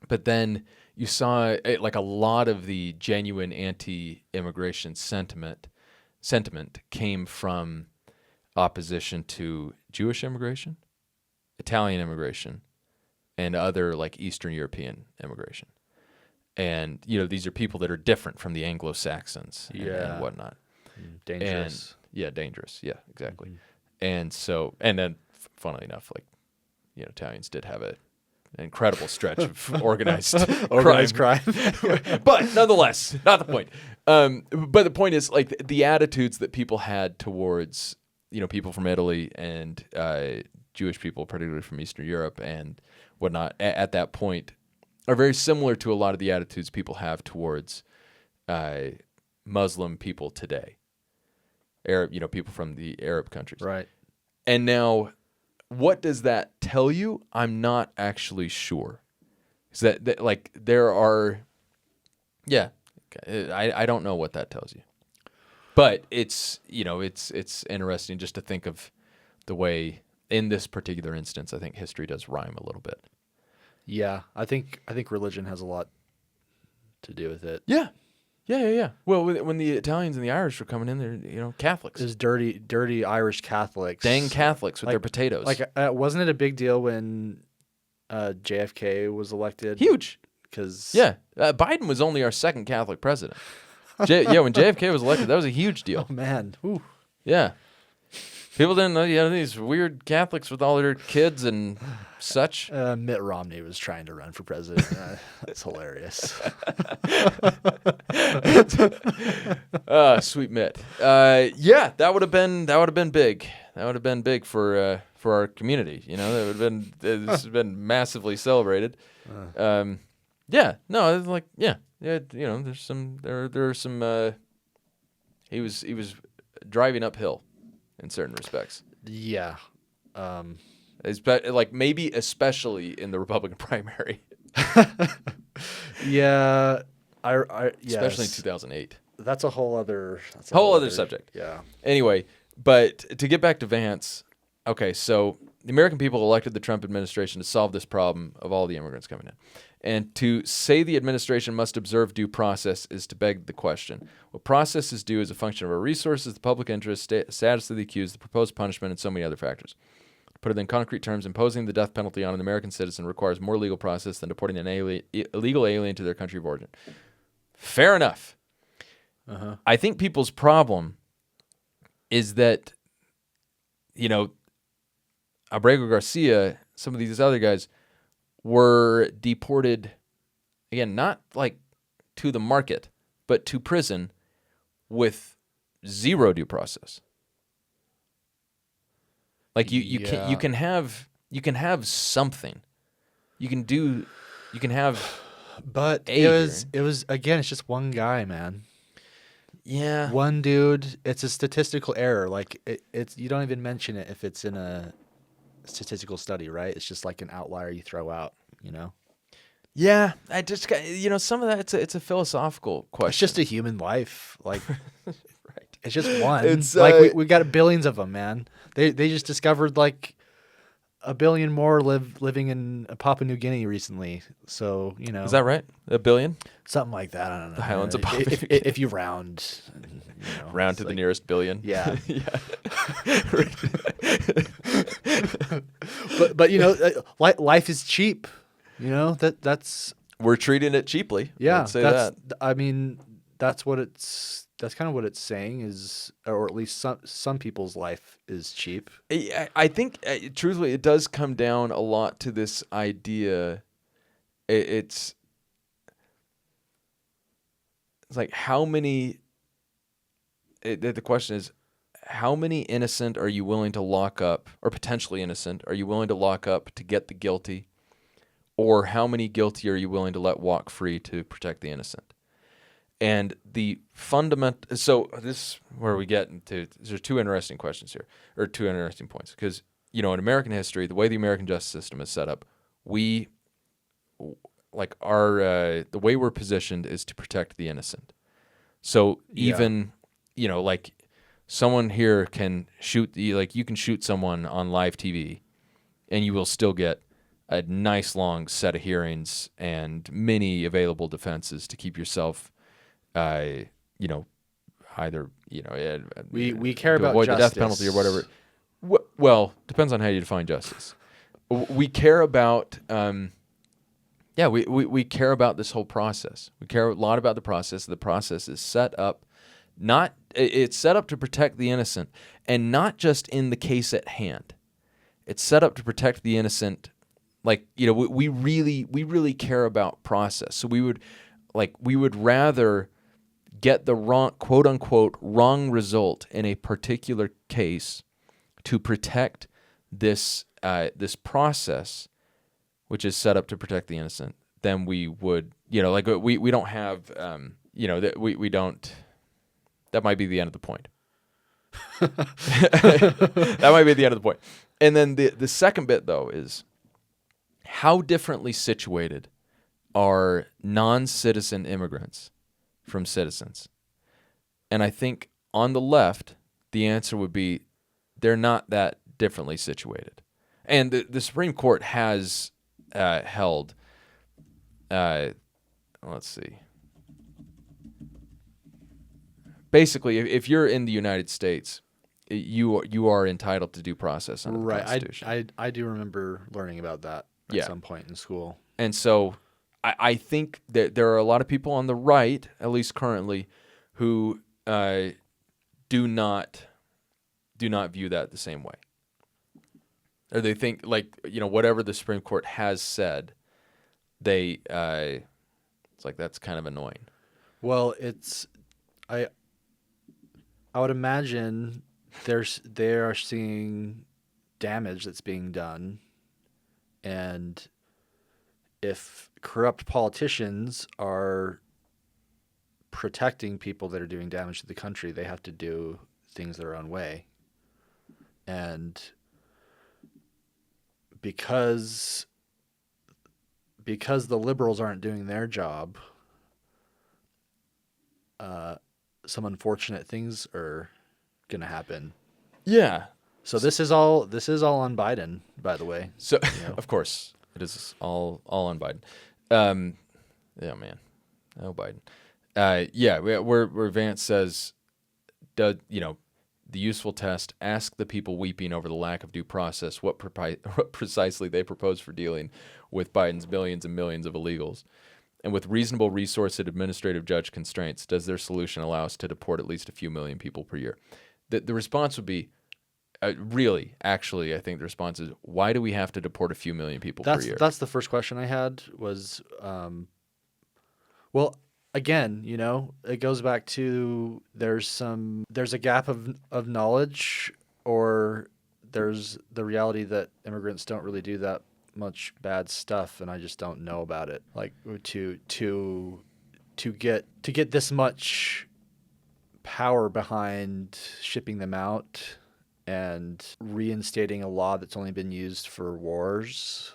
But then you saw like a lot of the genuine anti-immigration sentiment came from opposition to Jewish immigration, Italian immigration, and other like Eastern European immigration. And, these are people that are different from the Anglo-Saxons and whatnot. Dangerous. Dangerous. Yeah, exactly. And so, and then funnily enough, like, Italians did have an incredible stretch of organized crime. But nonetheless, not the point. But the point is, like, the attitudes that people had towards, people from Italy and Jewish people, particularly from Eastern Europe and whatnot, at that point, are very similar to a lot of the attitudes people have towards Muslim people today. People from the Arab countries. Right. And now, what does that tell you? I'm not actually sure. Is that like there are, I don't know what that tells you. But it's interesting just to think of the way in this particular instance, I think history does rhyme a little bit. Yeah, I think religion has a lot to do with it. Yeah. Well, when the Italians and the Irish were coming in, they're Catholics. Those dirty Irish Catholics. Dang Catholics with their potatoes. Like, wasn't it a big deal when JFK was elected? Huge. Because Biden was only our second Catholic president. When JFK was elected, that was a huge deal. Oh man. Ooh. Yeah. People didn't know, these weird Catholics with all their kids and such. Mitt Romney was trying to run for president. That's hilarious. Sweet Mitt. Yeah, that would have been big. That would have been big for our community. That would have been this has been massively celebrated. Yeah, no, it's like yeah. There's some there are some. He was driving uphill in certain respects. Yeah. Like maybe especially in the Republican primary. Yeah. Especially in Yes. 2008. That's a whole other Subject. Yeah. Anyway, but to get back to Vance, okay, so the American people elected the Trump administration to solve this problem of all the immigrants coming in. And to say the administration must observe due process is to beg the question. What process is due is a function of our resources, the public interest, status of the accused, the proposed punishment, and so many other factors. To put it in concrete terms, imposing the death penalty on an American citizen requires more legal process than deporting an illegal alien to their country of origin. Fair enough. Uh-huh. I think people's problem is that, Abrego Garcia, some of these other guys, were deported, again, not like to the market, but to prison with zero due process. Like you can have something. You can have But it was again, it's just one guy, man. Yeah. One dude. It's a statistical error. Like it's you don't even mention it if it's in a statistical study, right? It's just like an outlier you throw out, Yeah, I just got some of that. It's a philosophical question. It's just a human life, like right. it's just one. It's like we got billions of them, man. They just discovered like a billion more living in Papua New Guinea recently. So Is that right? 1 billion? something like that. I don't know. The Highlands of Papua New Guinea. If you round, Round to the nearest billion. Yeah. Yeah. but life is cheap. That's We're treating it cheaply. yeah. Let's say that's that. I mean that's kind of what it's saying is, or at least some people's life is cheap. I think, truthfully, it does come down a lot to this idea. It's like how many. The question is, how many innocent are you willing to lock up, or potentially innocent, are you willing to lock up to get the guilty, or how many guilty are you willing to let walk free to protect the innocent? And the fundamental, so this is where we get into, there's two interesting questions here, or two interesting points. Because, in American history, the way the American justice system is set up, the way we're positioned is to protect the innocent. So even, like someone here can shoot, you can shoot someone on live TV and you will still get a nice long set of hearings and many available defenses to keep yourself either we care to about avoid justice. the death penalty or whatever. Well, depends on how you define justice. We care about we care about this whole process. We care a lot about the process. The process is set up it's set up to protect the innocent, and not just in the case at hand. It's set up to protect the innocent. We really care about process. So we would rather get the wrong, quote unquote, wrong result in a particular case to protect this process, which is set up to protect the innocent, than we would, we don't have, that we don't. That might be the end of the point. That might be the end of the point. And then the second bit, though, is how differently situated are non-citizen immigrants from citizens? And I think on the left, the answer would be they're not that differently situated. And the Supreme Court has held, let's see. Basically, if you're in the United States, you are entitled to due process under the Constitution. I do remember learning about that at some point in school. And so I think that there are a lot of people on the right, at least currently, who do not do not view that the same way. Or they think, like, whatever the Supreme Court has said, they it's like that's kind of annoying. Well, I I would imagine they are seeing damage that's being done, and if corrupt politicians are protecting people that are doing damage to the country, they have to do things their own way. And because the liberals aren't doing their job, some unfortunate things are going to happen. Yeah. So this is all on Biden, by the way. So of course it is all on Biden. Yeah, man. Oh, Biden. Yeah, where Vance says, the useful test, ask the people weeping over the lack of due process what precisely they propose for dealing with Biden's millions and millions of illegals. And with reasonable resource and administrative judge constraints, does their solution allow us to deport at least a few million people per year? The response would be, actually, I think the response is, why do we have to deport a few million people per year? That's the first question I had was, well, again, it goes back to there's a gap of knowledge, or there's the reality that immigrants don't really do that much bad stuff, and I just don't know about it. Like to get this much power behind shipping them out and reinstating a law that's only been used for wars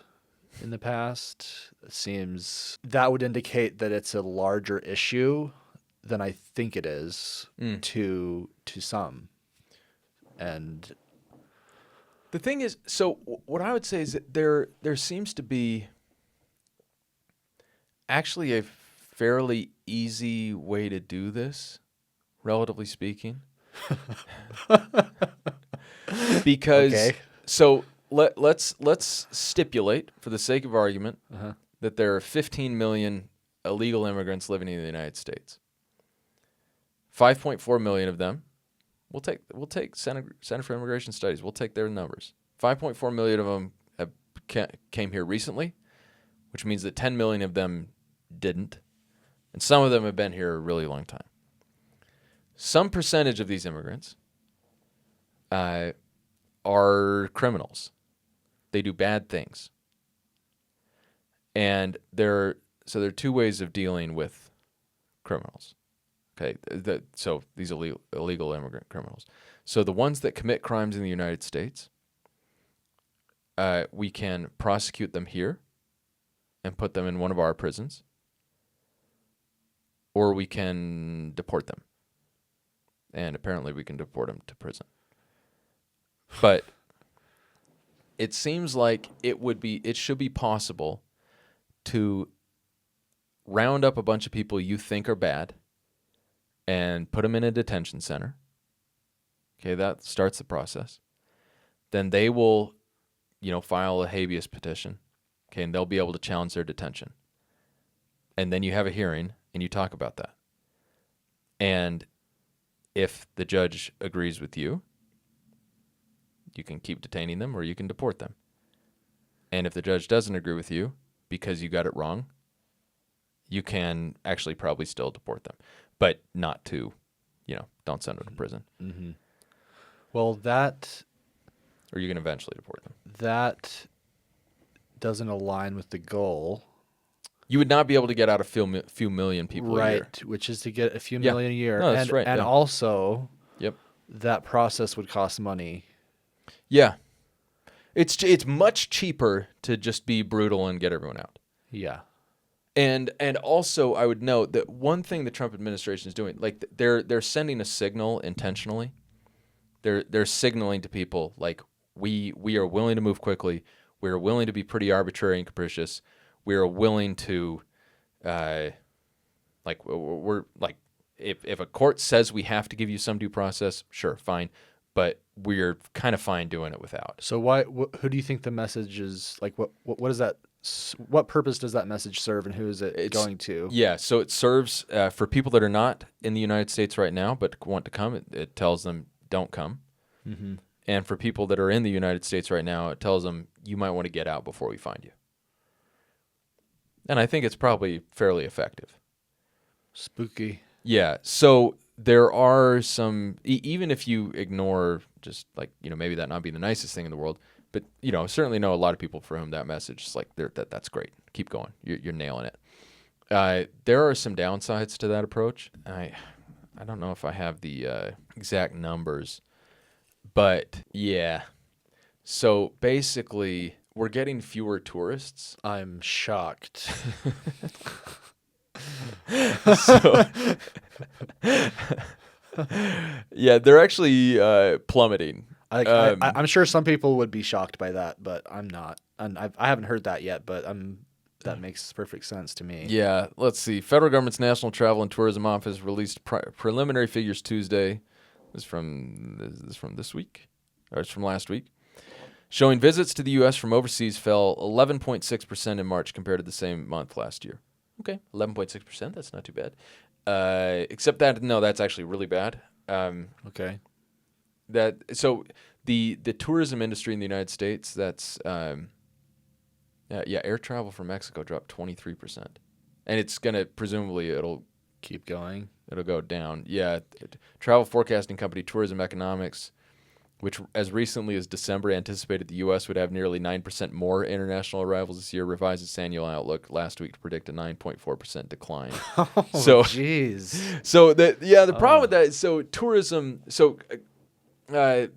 in the past, seems that would indicate that it's a larger issue than I think it is to some. And the thing is, so what I would say is that there seems to be actually a fairly easy way to do this, relatively speaking. Because okay. So let's stipulate, for the sake of argument, that there are 15 million illegal immigrants living in the United States. 5.4 million of them, we'll take Center for Immigration Studies, we'll take their numbers. 5.4 million of them came here recently, which means that 10 million of them didn't, and some of them have been here a really long time. Some percentage of these immigrants are criminals. They do bad things. And there are two ways of dealing with criminals. Okay, so these illegal immigrant criminals. So the ones that commit crimes in the United States, we can prosecute them here and put them in one of our prisons, or we can deport them. And apparently we can deport them to prison. But it seems like it should be possible to round up a bunch of people you think are bad and put them in a detention center. Okay, that starts the process. Then they will, file a habeas petition. Okay, and they'll be able to challenge their detention. And then you have a hearing and you talk about that. And if the judge agrees with you, you can keep detaining them or you can deport them. And if the judge doesn't agree with you because you got it wrong, you can actually probably still deport them, but not to, don't send them to prison. Mm-hmm. Well, or you can eventually deport them. That doesn't align with the goal. You would not be able to get out a few million people a year. Right, which is to get a few million a year. No, that's right. And also, yep, that process would cost money. Yeah. It's much cheaper to just be brutal and get everyone out. Yeah. And also I would note that one thing the Trump administration is doing, like they're sending a signal intentionally. They're signaling to people like we are willing to move quickly. We are willing to be pretty arbitrary and capricious. We are willing to we're like if a court says we have to give you some due process, sure, fine. But we're kind of fine doing it without. So who do you think the message is, like, what is that? What purpose does that message serve, and who is it going to? Yeah, so it serves for people that are not in the United States right now but want to come. It tells them don't come. Mm-hmm. And for people that are in the United States right now, it tells them you might want to get out before we find you. And I think it's probably fairly effective. Spooky. Yeah. So there are some, even if you ignore just like, maybe that not being the nicest thing in the world, but, certainly know a lot of people for whom that message is like, that's great. Keep going. You're nailing it. There are some downsides to that approach. I don't know if I have the exact numbers, but yeah. So basically, we're getting fewer tourists. I'm shocked. So, yeah, they're actually plummeting. I'm sure some people would be shocked by that, but I'm not. And I haven't heard that yet, but that makes perfect sense to me. Yeah, let's see. Federal government's National Travel and Tourism Office released preliminary figures Tuesday. This is from this week, or it's from last week, showing visits to the U.S. from overseas fell 11.6% in March compared to the same month last year. Okay, 11.6%. That's not too bad. Except that that's actually really bad. Okay. So the tourism industry in the United States, that's air travel from Mexico dropped 23%, and it's gonna presumably it'll Keep going. It'll go down. Yeah, travel forecasting company Tourism Economics, which as recently as December anticipated the U.S. would have nearly 9% more international arrivals this year, revised its annual outlook last week to predict a 9.4% decline. Oh, so, jeez. So the problem with that is tourism. The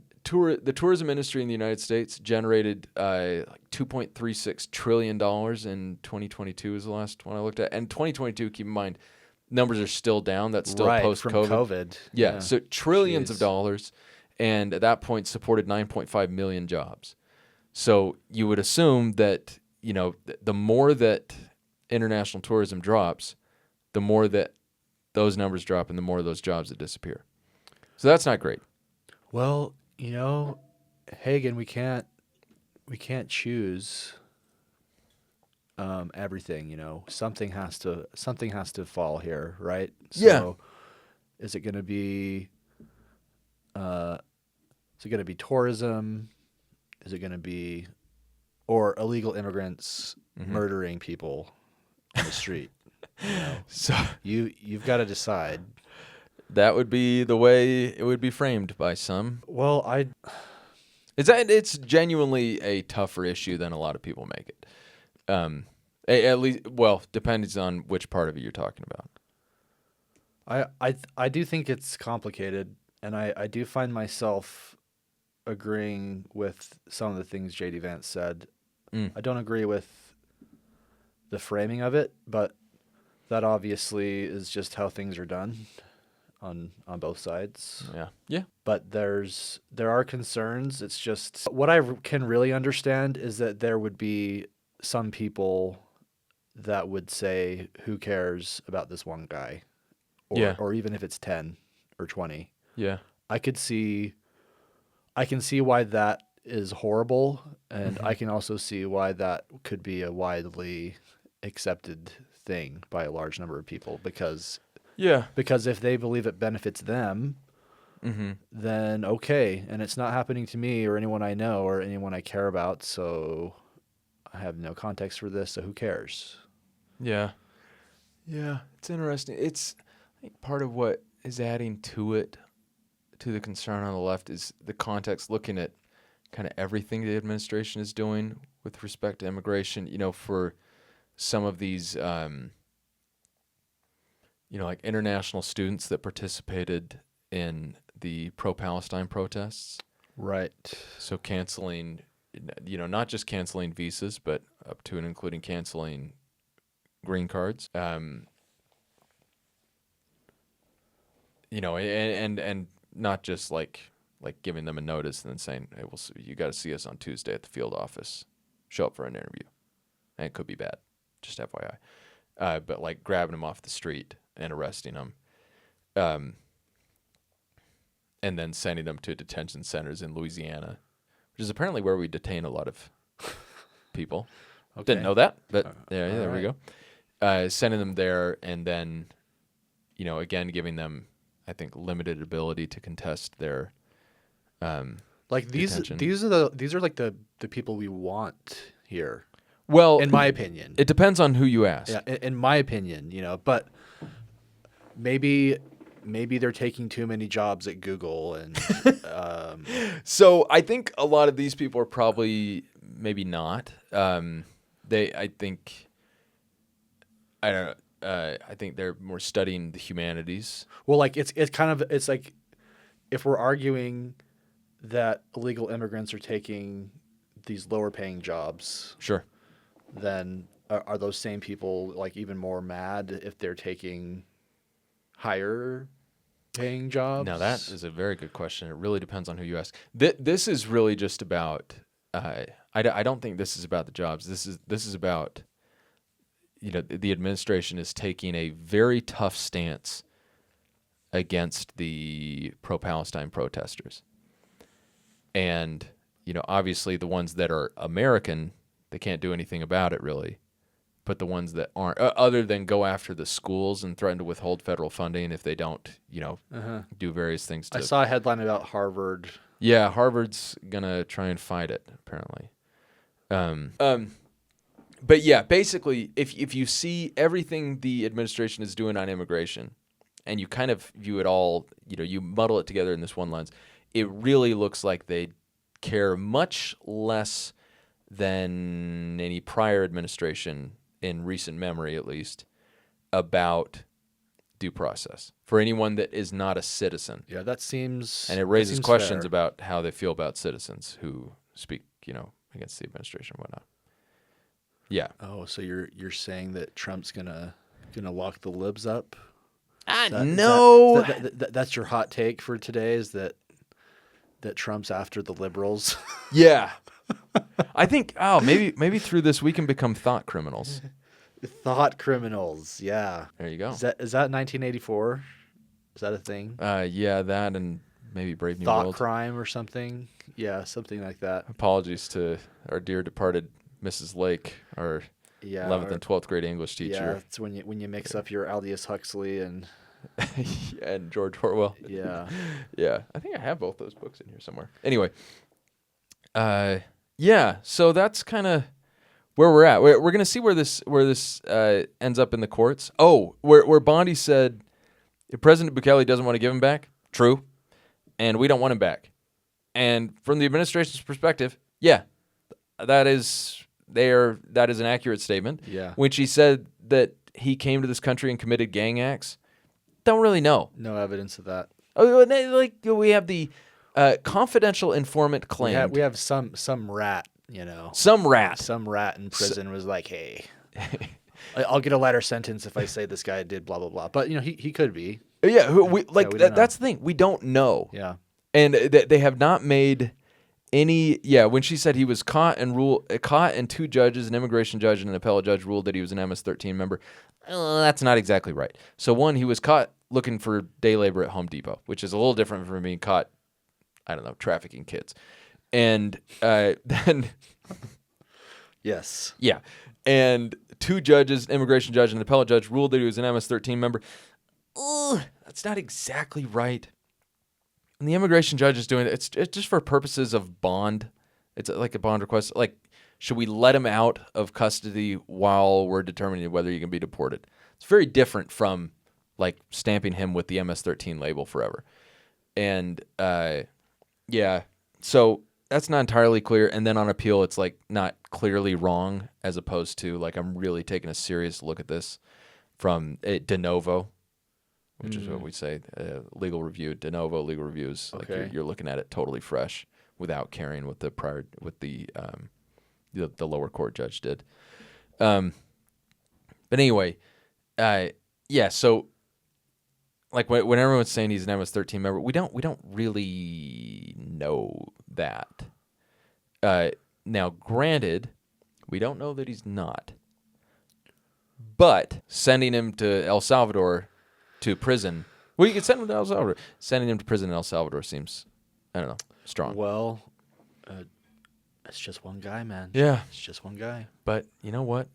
tourism industry in the United States generated like $2.36 trillion in 2022 is the last one I looked at. And 2022, keep in mind, numbers are still down. That's still post-COVID. From COVID. Yeah, so trillions of Jeez. dollars. And at that point supported 9.5 million jobs. So you would assume that, the more that international tourism drops, the more that those numbers drop and the more of those jobs that disappear. So that's not great. Well, Hagen, we can't choose everything. Something has to fall here, right? So is it going to be tourism? Is it going to be or illegal immigrants murdering people on the street? So you've got to decide. That would be the way it would be framed by some. Well, It's genuinely a tougher issue than a lot of people make it. At least, depends on which part of it you're talking about. I do think it's complicated, and I do find myself agreeing with some of the things J.D. Vance said. I don't agree with the framing of it, but that obviously is just how things are done on both sides. Yeah. But there are concerns. It's just what I can really understand is that there would be some people that would say, "Who cares about this one guy?" Or even if it's 10 or 20. Yeah. I can see why that is horrible, and I can also see why that could be a widely accepted thing by a large number of people because if they believe it benefits them, then okay, and it's not happening to me or anyone I know or anyone I care about, so I have no context for this, so who cares? Yeah, it's interesting. It's I think part of what is adding to the concern on the left is the context, looking at kind of everything the administration is doing with respect to immigration. For some of these, like international students that participated in the pro-Palestine protests. Right. So canceling, not just canceling visas, but up to and including canceling green cards. And not just like giving them a notice and then saying, "Hey, you got to see us on Tuesday at the field office. Show up for an interview." And it could be bad, just FYI. But like grabbing them off the street and arresting them, and then sending them to detention centers in Louisiana, which is apparently where we detain a lot of people. Okay. Didn't know that, but there right. we go. Sending them there, and then, again, giving them, I think, limited ability to contest their Like detention. these are like the people we want here, Well, in my opinion. it depends on who you ask. Yeah, in my opinion, but maybe they're taking too many jobs at Google and So I think a lot of these people are probably maybe not. I think I don't know. I think they're more studying the humanities. well, like it's like if we're arguing that illegal immigrants are taking these lower paying jobs, Sure. then are those same people like even more mad if they're taking higher paying jobs? Now that is a very good question. It really depends on who you ask. This is really just about. I don't think this is about the jobs. This is about. The administration is taking a very tough stance against the pro-Palestine protesters, and obviously the ones that are American, they can't do anything about it really. But the ones that aren't, other than go after the schools and threaten to withhold federal funding if they don't, do various things to. I saw a headline about Harvard. Yeah, Harvard's gonna try and fight it apparently. But yeah, basically, if you see everything the administration is doing on immigration, and you kind of view it all, you muddle it together in this one lens, it really looks like they care much less than any prior administration, in recent memory at least, about due process for anyone that is not a citizen. Yeah, that seems. And it raises questions fair. about how they feel about citizens who speak, against the administration and whatnot. Yeah. Oh, so you're saying that Trump's gonna lock the libs up? No. That's your hot take for today. Is that Trump's after the liberals? Yeah. I think maybe through this we can become thought criminals. Thought criminals. Yeah. There you go. Is that 1984? Is that a thing? Yeah, that and maybe Brave New Thought World. crime or something? Yeah, something like that. Apologies to our dear departed Mrs. Lake, our 11th and 12th grade English Yeah, teacher. it's when you mix up your Aldous Huxley and and George Orwell. yeah. Yeah, I think I have both those books in here somewhere. Anyway, yeah, so that's kind of where we're at. We're gonna see where this ends up in the courts. Oh, where Bondi said if President Bukele doesn't want to give him back, true, and we don't want him back. And from the administration's perspective, yeah, that is an accurate statement. Yeah. When she said that he came to this country and committed gang acts, don't really know. No evidence of that. Oh, like we have the confidential informant claim. We have some rat, Some rat. Some rat in prison was like, "Hey, I'll get a lighter sentence if I say this guy did blah blah blah." But he could be. Yeah, we don't know. that's the thing. We don't know. Yeah. And they have not made any. Yeah, when she said he was caught and two judges, an immigration judge and an appellate judge, ruled that he was an MS-13 member. That's not exactly right. So one, he was caught looking for day labor at Home Depot, which is a little different from being caught, I don't know, trafficking kids. And then, Yes. yeah, and two judges, an immigration judge and an appellate judge, ruled that he was an MS-13 member. That's not exactly right. And the immigration judge is doing it. It's just for purposes of bond. It's like a bond request. Like, should we let him out of custody while we're determining whether he can be deported? It's very different from like stamping him with the MS-13 label forever. And yeah, so that's not entirely clear. And then on appeal, it's like not clearly wrong, as opposed to like I'm really taking a serious look at this from de novo, which is what we say, legal review. De novo legal reviews. Okay. Like you're looking at it totally fresh without caring what the lower court judge did. But anyway, yeah. So like when everyone's saying he's an MS-13 member, we don't really know that. Now, granted, we don't know that he's not. But sending him to El Salvador to prison, well, you could send him to El Salvador. Sending him to prison in El Salvador seems, I don't know, strong. Well, it's just one guy, man. Yeah. It's just one guy. But you know what?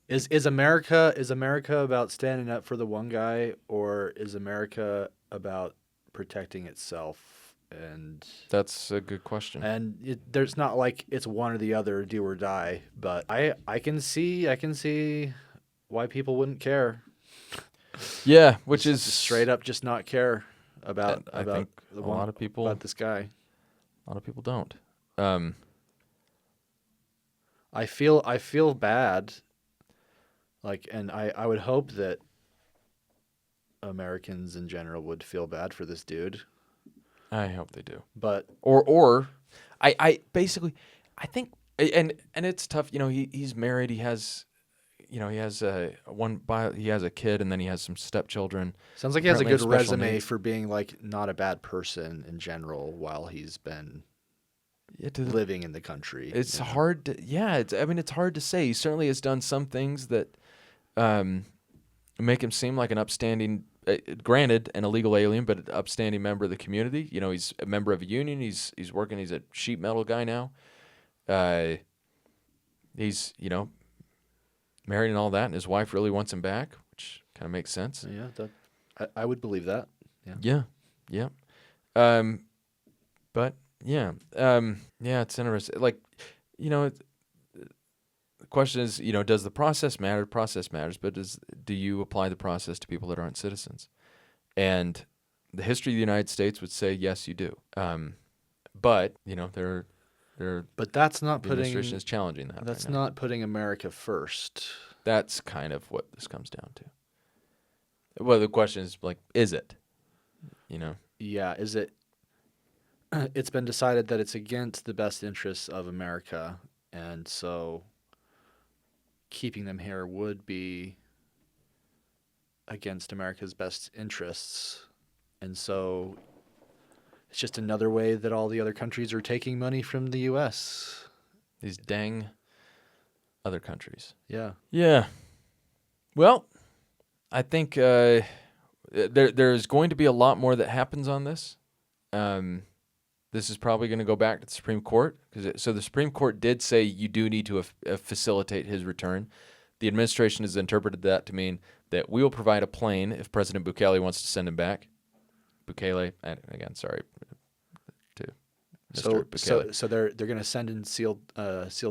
Is America about standing up for the one guy, or is America about protecting itself? and That's a good question. there's not like it's one or the other, do or die. But I can see why people wouldn't care. Yeah, which Just straight is, up, just not care about and I think the a one lot of people, about this guy. don't. Um, I feel bad. Like, and I would hope that Americans in general would feel bad for this dude. I hope they do. But Or, I basically, I think, and it's tough. He's married. He has, he has he has a kid, and then he has some stepchildren. sounds like he has a Apparently have good special resume needs. for being like not a bad person in general while he's been Yeah, living in the country. it's hard to, yeah. I mean, it's hard to say. He certainly has done some things that um, make him seem like an upstanding, granted, an illegal alien, but an upstanding member of the community. He's a member of a union. He's working. He's a sheet metal guy now. Uh, he's married and all that, and his wife really wants him back, which kind of makes sense. Yeah, I would believe that. Yeah. Yeah, yeah. But yeah, yeah, it's interesting. Like, the question is, does the process matter? Process matters, but do you apply the process to people that aren't citizens? And the history of the United States would say yes, you do. But But that's not the administration putting is challenging that. that's right now. not putting America first. That's kind of what this comes down to. Well, the question is like, is it? Yeah, is it? It's been decided that it's against the best interests of America, and so keeping them here would be against America's best interests. And so it's just another way that all the other countries are taking money from the U.S. These dang other countries. Yeah. Yeah. Well, I think there's going to be a lot more that happens on this. This is probably going to go back to the Supreme Court so the Supreme Court did say you do need to facilitate his return. The administration has interpreted that to mean that we will provide a plane if President Bukele wants to send him back. Bukele, and again, sorry to Mr. Bukele, So they're going to send in SEAL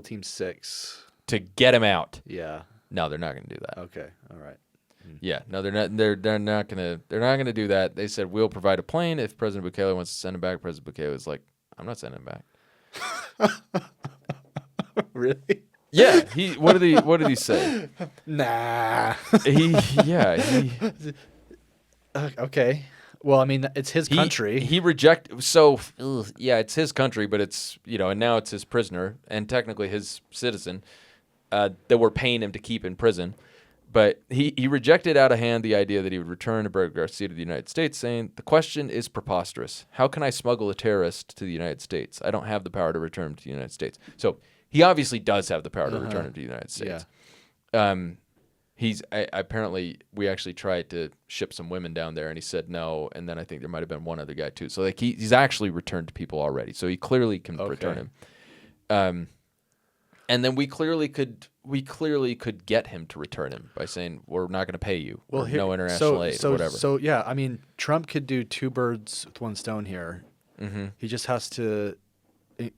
Team 6 to get him out. Yeah. No, they're not going to do that. Okay. All right. Yeah, no, they're not. They're not gonna do that. They said we'll provide a plane if President Bukele wants to send him back. President Bukele was like, I'm not sending him back. Really? Yeah. What did he say? Nah. He Okay. Well, I mean, it's his country. He rejected. So yeah, it's his country, but it's and now it's his prisoner and technically his citizen that we're paying him to keep in prison. But he rejected out of hand the idea that he would return Abrego Garcia to the United States, saying, the question is preposterous. How can I smuggle a terrorist to the United States? I don't have the power to return him to the United States. So he obviously does have the power to return him to the United States. Yeah. Apparently, we actually tried to ship some women down there, and he said no, and then I think there might have been one other guy too. So like he's actually returned people already. So he clearly can return him. And then we clearly could get him to return him by saying we're not going to pay you. Well, no international aid, whatever. So yeah, I mean, Trump could do two birds with one stone here. Mm-hmm. He just has to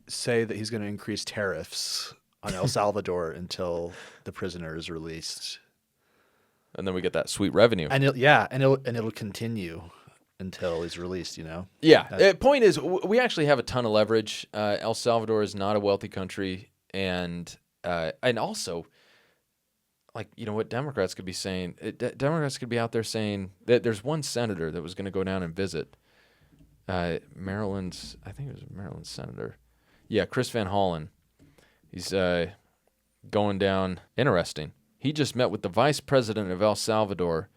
say that he's going to increase tariffs on El Salvador until the prisoner is released, and then we get that sweet revenue. And it'll continue until he's released. Yeah. Point is, we actually have a ton of leverage. El Salvador is not a wealthy country. And also, like, what Democrats could be saying, Democrats could be out there saying that there's one senator that was going to go down and visit Maryland's, I think it was Maryland's senator. Yeah, Chris Van Hollen. He's going down. Interesting. He just met with the vice president of El Salvador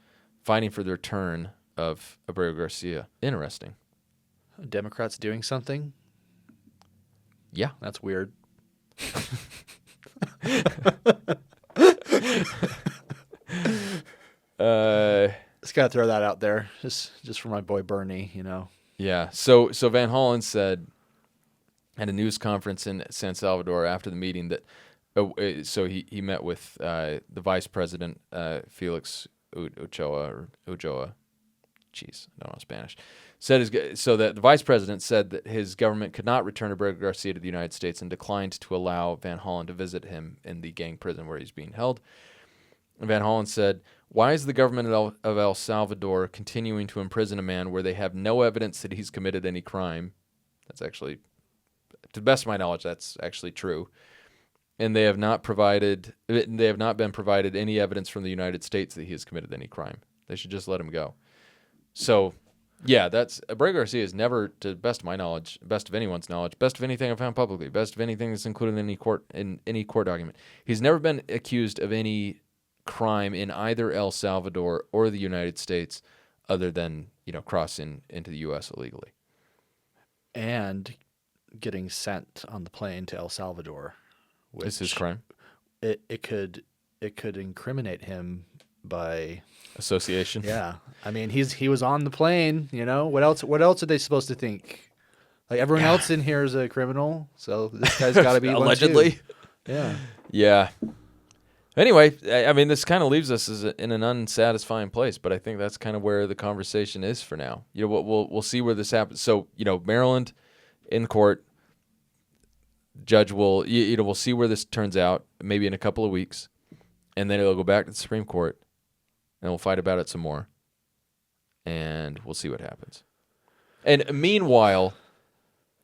fighting for the return of Abrego Garcia. Interesting. Democrats doing something? Yeah. That's weird. Just gotta throw that out there, just for my boy Bernie, Yeah. So Van Hollen said at a news conference in San Salvador after the meeting that, so he met with the vice president Felix Ochoa, Jeez, I don't know Spanish. So that the vice president said that his government could not return Abrego Garcia to the United States and declined to allow Van Hollen to visit him in the gang prison where he's being held. And Van Hollen said, "Why is the government of El Salvador continuing to imprison a man where they have no evidence that he's committed any crime?" That's actually, to the best of my knowledge, that's actually true. And they have not been provided any evidence from the United States that he has committed any crime. They should just let him go. So, yeah, that's Abrego Garcia is never, to the best of my knowledge, best of anyone's knowledge, best of anything I've found publicly, best of anything that's included in any court document. He's never been accused of any crime in either El Salvador or the United States, other than crossing into the U.S. illegally and getting sent on the plane to El Salvador. Is his crime? It could incriminate him by association. Yeah, I mean he was on the plane. What else? What else are they supposed to think? Like everyone else in here is a criminal, so this guy's got to be allegedly. One too. Yeah. Anyway, I mean, this kind of leaves us in an unsatisfying place, but I think that's kind of where the conversation is for now. We'll see where this happens. So Maryland in court. Judge will, we'll see where this turns out, maybe in a couple of weeks, and then it'll go back to the Supreme Court, and we'll fight about it some more, and we'll see what happens. And meanwhile,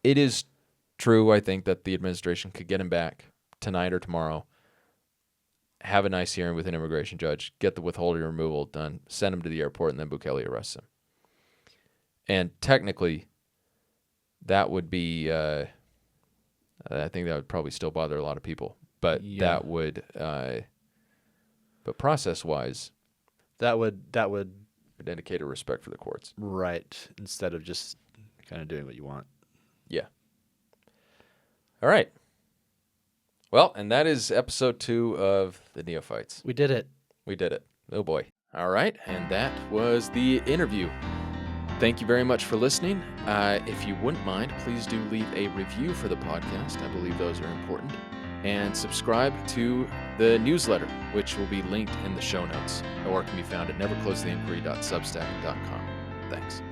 it is true, I think, that the administration could get him back tonight or tomorrow, have a nice hearing with an immigration judge, get the withholding removal done, send him to the airport, and then Bukele arrests him. And technically, that would be... I think that would probably still bother a lot of people, but that would, but process-wise, that would indicate a respect for the courts, right? Instead of just kind of doing what you want. Yeah. All right. Well, and that is episode 2 of the Neophytes. We did it. We did it. Oh boy. All right, and that was the interview. Thank you very much for listening. If you wouldn't mind, please do leave a review for the podcast. I believe those are important. And subscribe to the newsletter, which will be linked in the show notes, or can be found at neverclosetheinquiry.substack.com. Thanks.